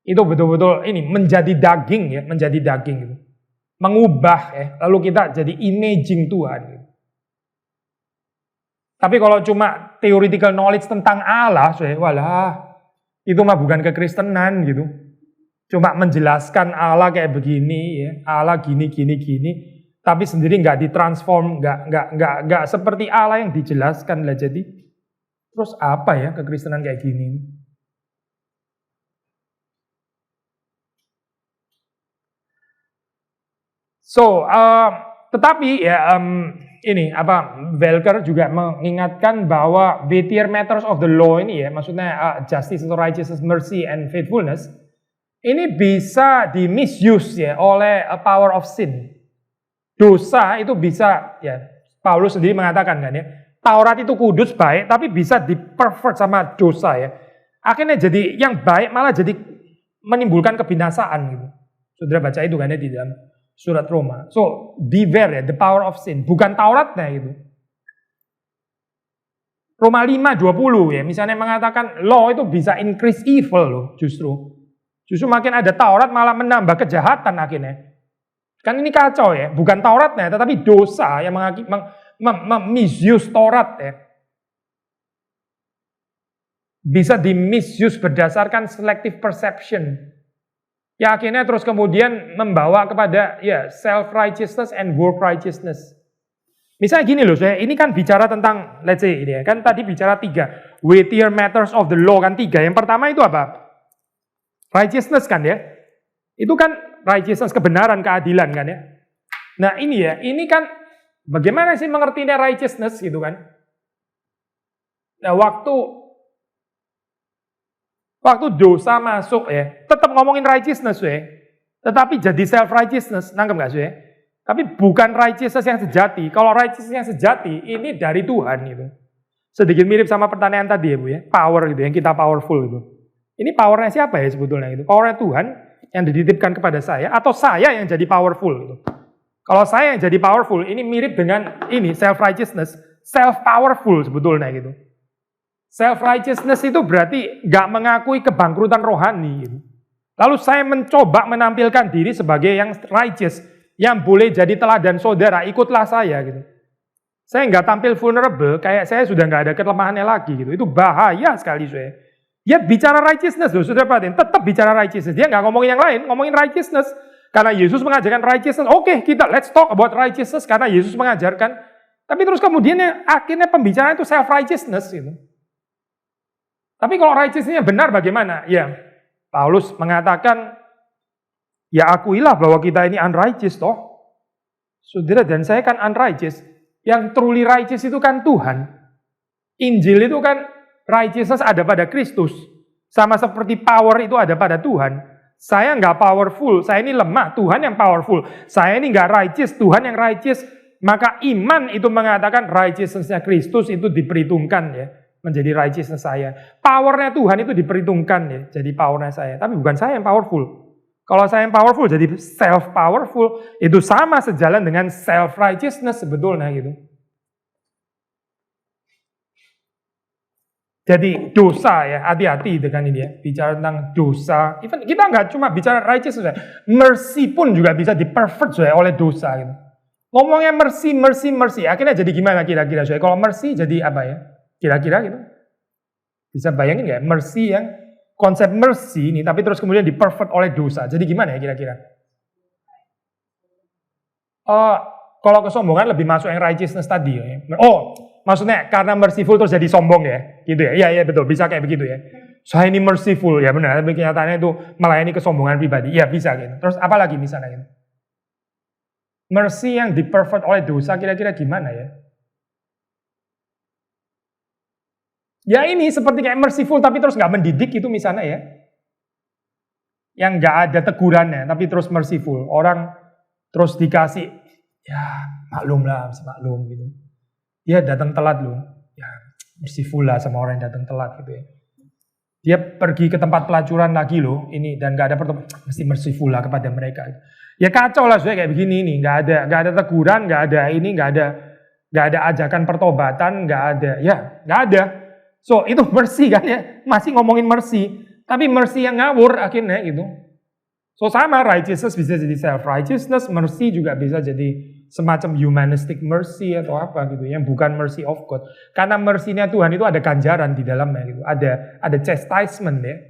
Itu betul-betul ini menjadi daging ya, menjadi daging gitu. Mengubah ya, lalu kita jadi imaging Tuhan gitu. Tapi kalau cuma theoretical knowledge tentang Allah, itu mah bukan kekristenan gitu. Cuma menjelaskan Allah kayak begini ya, Allah gini, tapi sendiri nggak ditransform, nggak seperti Allah yang dijelaskan lah. Jadi terus apa ya kekristenan kayak gini? So, tetapi ya Welker juga mengingatkan bahwa weightier matters of the law ini ya, maksudnya justice, righteousness, mercy, and faithfulness. Ini bisa di-misuse ya oleh power of sin. Dosa itu bisa, ya Paulus sendiri mengatakan kan ya, Taurat itu kudus, baik, tapi bisa di-pervert sama dosa ya. Akhirnya jadi yang baik malah jadi menimbulkan kebinasaan gitu. Saudara baca itu kan ya di dalam surat Roma. So, beware ya, the power of sin. Bukan Tauratnya itu. Roma 5:20 ya, misalnya mengatakan law itu bisa increase evil loh justru. Justru makin ada Taurat malah menambah kejahatan akhirnya. Kan ini kacau ya, bukan Tauratnya tetapi dosa yang misuse Taurat ya. Bisa di-misuse berdasarkan selective perception. Ya akhirnya terus kemudian membawa kepada ya self-righteousness and work righteousness. Misalnya gini loh, ini kan bicara tentang, let's say ini ya, kan tadi bicara 3. Weightier matters of the law kan 3. Yang pertama itu apa? Righteousness kan ya. Itu kan righteousness, kebenaran, keadilan kan ya. Nah ini ya, ini kan bagaimana sih mengertinya righteousness gitu kan. Nah waktu dosa masuk ya, tetap ngomongin righteousness ya. Tetapi jadi self-righteousness, nangkep gak sih ya? Tapi bukan righteousness yang sejati. Kalau righteousness yang sejati, ini dari Tuhan gitu. Sedikit mirip sama pertanyaan tadi ya Bu ya, power gitu, yang kita powerful gitu. Ini powernya siapa ya sebetulnya gitu? Powernya Tuhan yang dititipkan kepada saya, atau saya yang jadi powerful gitu. Kalau saya yang jadi powerful, ini mirip dengan ini self-righteousness, self-powerful sebetulnya gitu. Self-righteousness itu berarti nggak mengakui kebangkrutan rohani gitu. Lalu saya mencoba menampilkan diri sebagai yang righteous, yang boleh jadi teladan saudara, ikutlah saya gitu. Saya nggak tampil vulnerable, kayak saya sudah nggak ada kelemahannya lagi gitu. Itu bahaya sekali saya. Dia bicara righteousness loh, saudara perhatiin, tetap bicara righteousness. Dia nggak ngomongin yang lain, ngomongin righteousness. Karena Yesus mengajarkan righteousness, oke, kita let's talk about righteousness karena Yesus mengajarkan. Tapi terus kemudian akhirnya pembicaraan itu self-righteousness gitu. Tapi kalau righteousness-nya benar bagaimana? Ya, Paulus mengatakan, ya akuilah bahwa kita ini unrighteous toh. Saudara dan saya kan unrighteous. Yang truly righteous itu kan Tuhan. Injil itu kan righteousness ada pada Kristus. Sama seperti power itu ada pada Tuhan. Saya nggak powerful, saya ini lemah, Tuhan yang powerful. Saya ini nggak righteous, Tuhan yang righteous. Maka iman itu mengatakan righteousness-nya Kristus itu diperhitungkan ya. Menjadi righteousness saya. Powernya Tuhan itu diperhitungkan ya. Jadi powernya saya. Tapi bukan saya yang powerful. Kalau saya yang powerful jadi self-powerful, itu sama sejalan dengan self-righteousness sebetulnya gitu. Jadi dosa ya, hati-hati dengan ini ya, bicara tentang dosa. Even kita nggak cuma bicara righteousness, mercy pun juga bisa di-pervert oleh dosa gitu. Ngomongnya mercy, akhirnya jadi gimana kira-kira? Kalau mercy jadi apa ya? Kira-kira gitu. Bisa bayangin nggak? Mercy yang konsep mercy ini, tapi terus kemudian di-pervert oleh dosa. Jadi gimana ya kira-kira? Kalau kesombongan lebih masuk yang righteousness tadi ya. Maksudnya karena merciful terus jadi sombong ya, gitu ya? Iya betul, bisa kayak begitu ya. Saya ini merciful ya benar, tapi kenyataannya itu melayani kesombongan pribadi. Iya bisa gitu. Terus apa lagi misalnya gitu? Mercy yang di-pervert oleh dosa kira-kira gimana ya? Ya ini seperti kayak merciful tapi terus nggak mendidik itu misalnya ya. Yang nggak ada tegurannya tapi terus merciful. Orang terus dikasih, ya maklum gitu. Dia datang telat loh, ya merciful lah sama orang yang datang telat gitu ya. Dia pergi ke tempat pelacuran lagi loh, ini dan nggak ada pertemuan, mesti merciful lah kepada mereka. Ya kacau lah kayak begini ini, nggak ada teguran, nggak ada ajakan pertobatan, nggak ada. So itu mercy kan ya, masih ngomongin mercy, tapi mercy yang ngawur akhirnya gitu. So sama righteousness bisa jadi self righteousness, mercy juga bisa jadi semacam humanistic mercy atau apa gitu, yang bukan mercy of God. Karena mercy-nya Tuhan itu ada ganjaran di dalamnya gitu, ada chastisement ya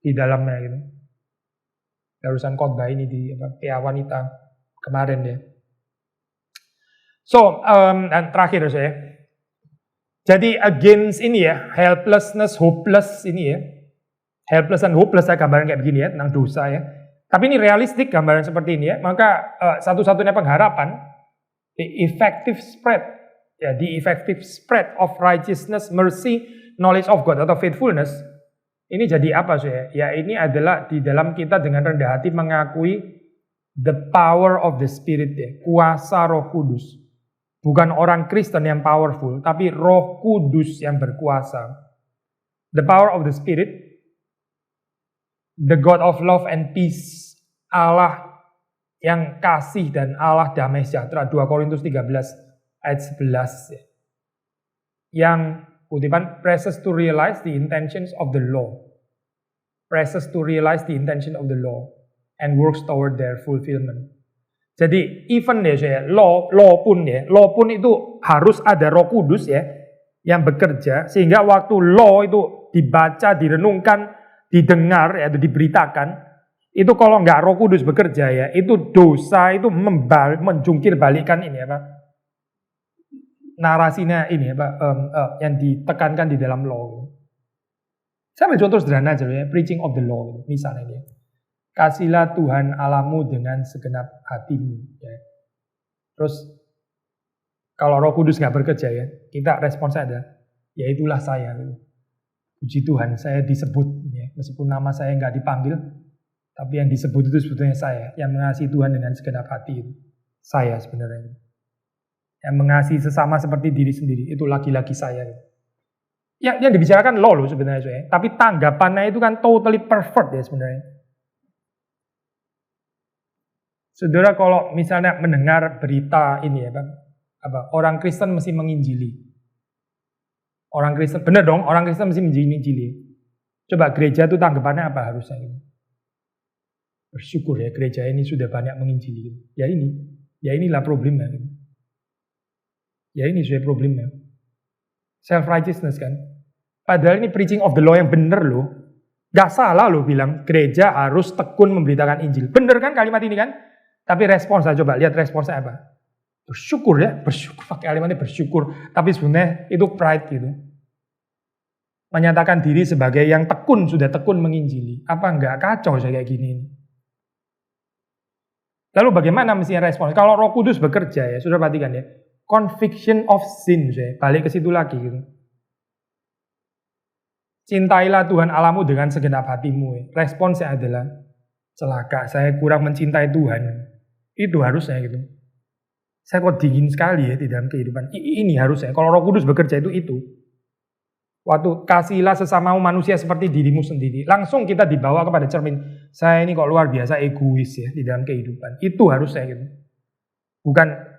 di dalamnya gitu. Barusan khotbah ini di PA Wanita kemarin ya. So, dan terakhir saya. Jadi against ini ya, helplessness, hopeless ini ya. Helpless and hopeless saya gambaran kayak begini ya, tentang dosa ya. Tapi ini realistik gambaran seperti ini ya. Maka satu-satunya pengharapan, the effective spread of righteousness, mercy, knowledge of God atau faithfulness. Ini jadi apa sih? Ya ini adalah di dalam kita dengan rendah hati mengakui the power of the Spirit ya, kuasa Roh Kudus. Bukan orang Kristen yang powerful, tapi Roh Kudus yang berkuasa. The power of the Spirit, the God of love and peace, Allah yang kasih dan Allah damai sejahtera, 2 Korintus 13 ayat 11 ya. Yang kutipan presses to realize the intentions of the law. Presses to realize the intention of the law and works toward their fulfillment. Jadi even ya saya, law pun itu harus ada Roh Kudus ya yang bekerja sehingga waktu law itu dibaca, direnungkan, didengar ya, itu diberitakan. Itu kalau nggak Roh Kudus bekerja ya, itu dosa itu menjungkir balikan ini apa? Narasinya ini apa? Yang ditekankan di dalam law. Saya ambil contoh sederhana aja ya, preaching of the law misalnya ini. Kasihlah Tuhan Allahmu dengan segenap hatimu. Ya. Terus kalau Roh Kudus nggak bekerja ya, kita responsnya ada, ya itulah saya. Puji Tuhan, saya disebut ya, meskipun nama saya nggak dipanggil. Tapi yang disebut itu sebetulnya saya, yang mengasihi Tuhan dengan segenap hati itu. Saya sebenarnya. Yang mengasihi sesama seperti diri sendiri, itu laki-laki saya. Yang dibicarakan loh sebenarnya saya. Tapi tanggapannya itu kan totally pervert ya sebenarnya. Saudara kalau misalnya mendengar berita ini ya, orang Kristen mesti menginjili. Orang Kristen, benar dong, orang Kristen mesti menginjili. Coba gereja itu tanggapannya apa harusnya ini? Bersyukur ya gereja ini sudah banyak menginjili. Ya inilah problemnya. Ya ini sudah problemnya. Self-righteousness kan. Padahal ini preaching of the law yang benar loh. Gak salah loh bilang gereja harus tekun memberitakan Injil. Benar kan kalimat ini kan? Tapi responsnya coba lihat responsnya apa. Bersyukur ya, bersyukur. Pakai kalimatnya bersyukur. Tapi sebenarnya itu pride gitu. Menyatakan diri sebagai yang sudah tekun menginjili. Apa enggak kacau saya kayak gini ini? Lalu bagaimana mestinya respon? Kalau Roh Kudus bekerja ya, sudah perhatikan ya. Conviction of sin, ya. Balik ke situ lagi gitu. Cintailah Tuhan Allahmu dengan segenap hatimu. Ya. Responsnya adalah celaka, saya kurang mencintai Tuhan. Itu harusnya gitu. Saya kok dingin sekali ya di dalam kehidupan. Ini harusnya. Kalau Roh Kudus bekerja itu. Waktu kasihlah sesamamu manusia seperti dirimu sendiri. Langsung kita dibawa kepada cermin. Saya ini kok luar biasa egois ya di dalam kehidupan. Itu harusnya gitu. Bukan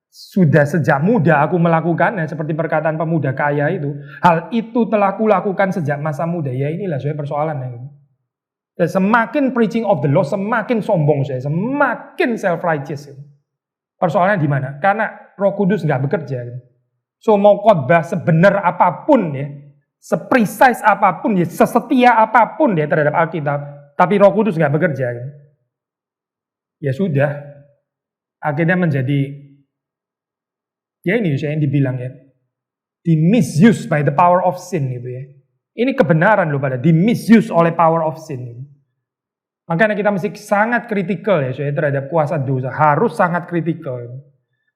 sudah sejak muda aku melakukannya seperti perkataan pemuda kaya itu. Hal itu telah kulakukan sejak masa muda. Ya inilah saya persoalannya gitu. Dan semakin preaching of the law, semakin sombong saya, semakin self-righteous. Gitu. Persoalannya di mana? Karena Roh Kudus nggak bekerja. Gitu. So mau khotbah sebenar apapun ya, seprecise apapun ya, sesetia apapun ya terhadap Alkitab, tapi Roh Kudus nggak bekerja. Gitu. Ya sudah, akhirnya menjadi, ya ini yang dibilang ya, di misuse by the power of sin gitu ya. Ini kebenaran loh pada, di misuse oleh power of sin. Gitu. Makanya kita mesti sangat kritikal ya terhadap kuasa dosa, harus sangat kritikal.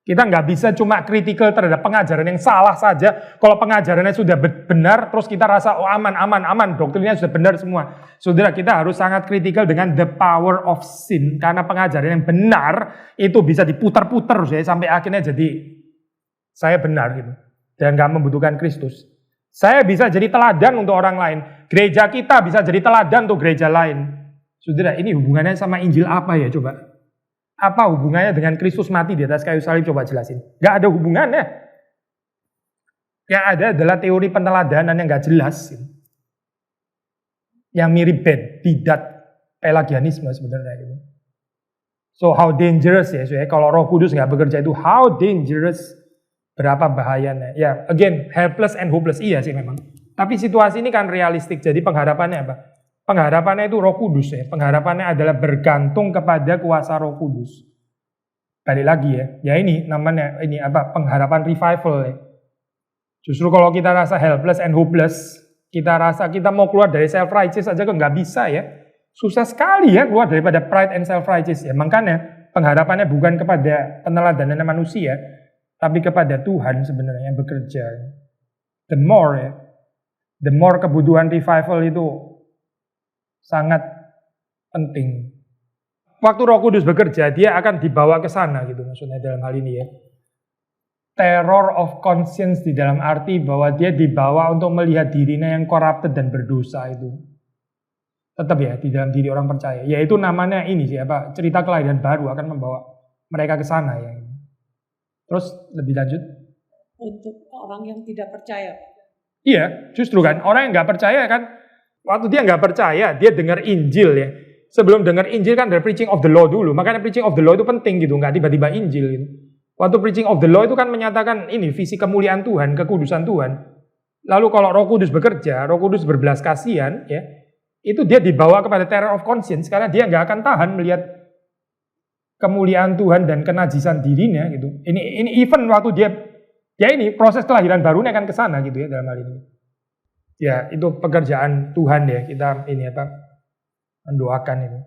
Kita nggak bisa cuma kritikal terhadap pengajaran yang salah saja. Kalau pengajarannya sudah benar, terus kita rasa oh aman, doktrinnya sudah benar semua. Saudara, kita harus sangat kritikal dengan the power of sin. Karena pengajaran yang benar itu bisa diputar-putar sampai akhirnya jadi saya benar gitu. Dan nggak membutuhkan Kristus. Saya bisa jadi teladan untuk orang lain. Gereja kita bisa jadi teladan untuk gereja lain. Saudara, ini hubungannya sama Injil apa ya coba? Apa hubungannya dengan Kristus mati di atas kayu salib? Coba jelasin. Gak ada hubungannya. Yang ada adalah teori peneladanan yang gak jelas. Yang mirip bidat pelagianisme sebenarnya. So how dangerous ya. Kalau Roh Kudus gak bekerja itu how dangerous. Berapa bahayanya. Ya again, helpless and hopeless. Iya sih memang. Tapi situasi ini kan realistik. Jadi pengharapannya apa? Pengharapannya itu Roh Kudus ya. Pengharapannya adalah bergantung kepada kuasa Roh Kudus. Balik lagi ya. Ya ini namanya pengharapan revival ya. Justru kalau kita rasa helpless and hopeless, kita rasa kita mau keluar dari self-righteous aja kok nggak bisa ya. Susah sekali ya keluar daripada pride and self-righteous ya. Makanya pengharapannya bukan kepada peneladanan manusia, tapi kepada Tuhan sebenarnya yang bekerja. The more kebutuhan revival itu sangat penting. Waktu Roh Kudus bekerja, dia akan dibawa ke sana gitu maksudnya dalam hal ini ya. Terror of conscience di dalam arti bahwa dia dibawa untuk melihat dirinya yang corrupted dan berdosa itu. Tetap ya di dalam diri orang percaya. Yaitu namanya ini sih cerita kelahiran baru akan membawa mereka ke sana ya. Terus lebih lanjut. Untuk orang yang tidak percaya. Iya, justru kan orang yang nggak percaya kan. Waktu dia nggak percaya, dia dengar Injil ya. Sebelum dengar Injil kan ada preaching of the law dulu. Makanya preaching of the law itu penting gitu, nggak tiba-tiba Injil gitu. Waktu preaching of the law itu kan menyatakan ini visi kemuliaan Tuhan, kekudusan Tuhan. Lalu kalau Roh Kudus bekerja, Roh Kudus berbelas kasihan ya, itu dia dibawa kepada terror of conscience karena dia nggak akan tahan melihat kemuliaan Tuhan dan kenajisan dirinya gitu. Ini even waktu dia ini proses kelahiran barunya akan ke sana gitu ya dalam hal ini. Ya, itu pekerjaan Tuhan ya, kita mendoakan itu.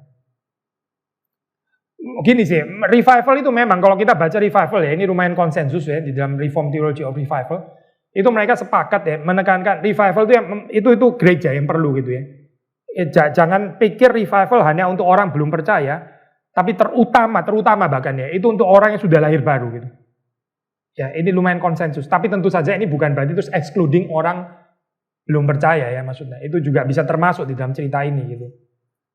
Gini sih, revival itu memang kalau kita baca revival ya, ini lumayan konsensus ya di dalam Reformed Theology of Revival. Itu mereka sepakat ya menekankan revival itu gereja yang perlu gitu ya. Jangan pikir revival hanya untuk orang belum percaya, tapi terutama bahkan ya, itu untuk orang yang sudah lahir baru gitu. Ya, ini lumayan konsensus, tapi tentu saja ini bukan berarti terus excluding orang belum percaya ya maksudnya. Itu juga bisa termasuk di dalam cerita ini gitu.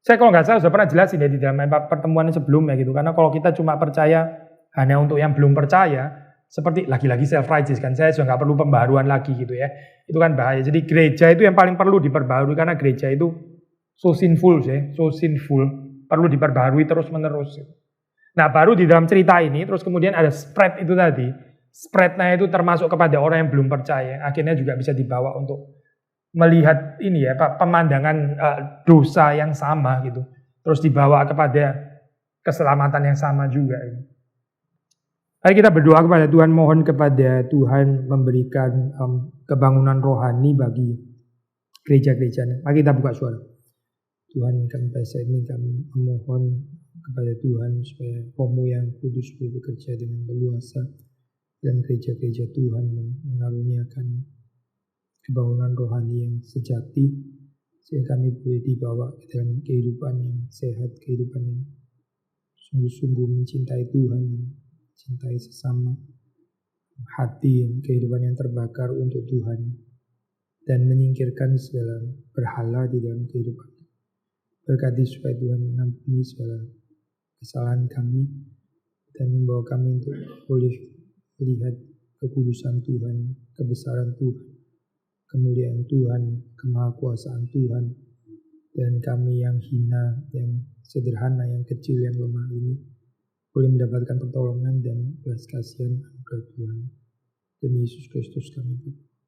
Saya kalau nggak salah sudah pernah jelasin ya di dalam pertemuan sebelumnya gitu. Karena kalau kita cuma percaya hanya untuk yang belum percaya, seperti lagi-lagi self-righteous kan. Saya sudah nggak perlu pembaharuan lagi gitu ya. Itu kan bahaya. Jadi gereja itu yang paling perlu diperbarui karena gereja itu so sinful. Perlu diperbarui terus-menerus. Nah baru di dalam cerita ini terus kemudian ada spread itu tadi. Spreadnya itu termasuk kepada orang yang belum percaya. Akhirnya juga bisa dibawa untuk melihat ini ya pemandangan dosa yang sama gitu, terus dibawa kepada keselamatan yang sama juga. Mari kita berdoa kepada Tuhan, mohon kepada Tuhan memberikan kebangunan rohani bagi gereja-gerejanya. Mari kita buka suara. Tuhan, kami pada saat ini kami memohon kepada Tuhan supaya Roh-Mu yang kudus boleh bekerja dengan leluasa dalam gereja-gereja Tuhan yang mengaruniakan kebangunan rohani yang sejati sehingga kami boleh dibawa ke dalam kehidupan yang sehat, kehidupan yang sungguh-sungguh mencintai Tuhan, mencintai sesama, hati, kehidupan yang terbakar untuk Tuhan. dan menyingkirkan segala berhala di dalam kehidupan. Berkati supaya Tuhan mengampuni segala kesalahan kami dan membawa kami untuk boleh melihat kekudusan Tuhan, kebesaran Tuhan, kemuliaan Tuhan, kemahakuasaan Tuhan, dan kami yang hina, yang sederhana, yang kecil, yang lemah ini boleh mendapatkan pertolongan dan belas kasihan anugerah Tuhan. Demi Yesus Kristus kami berdoa.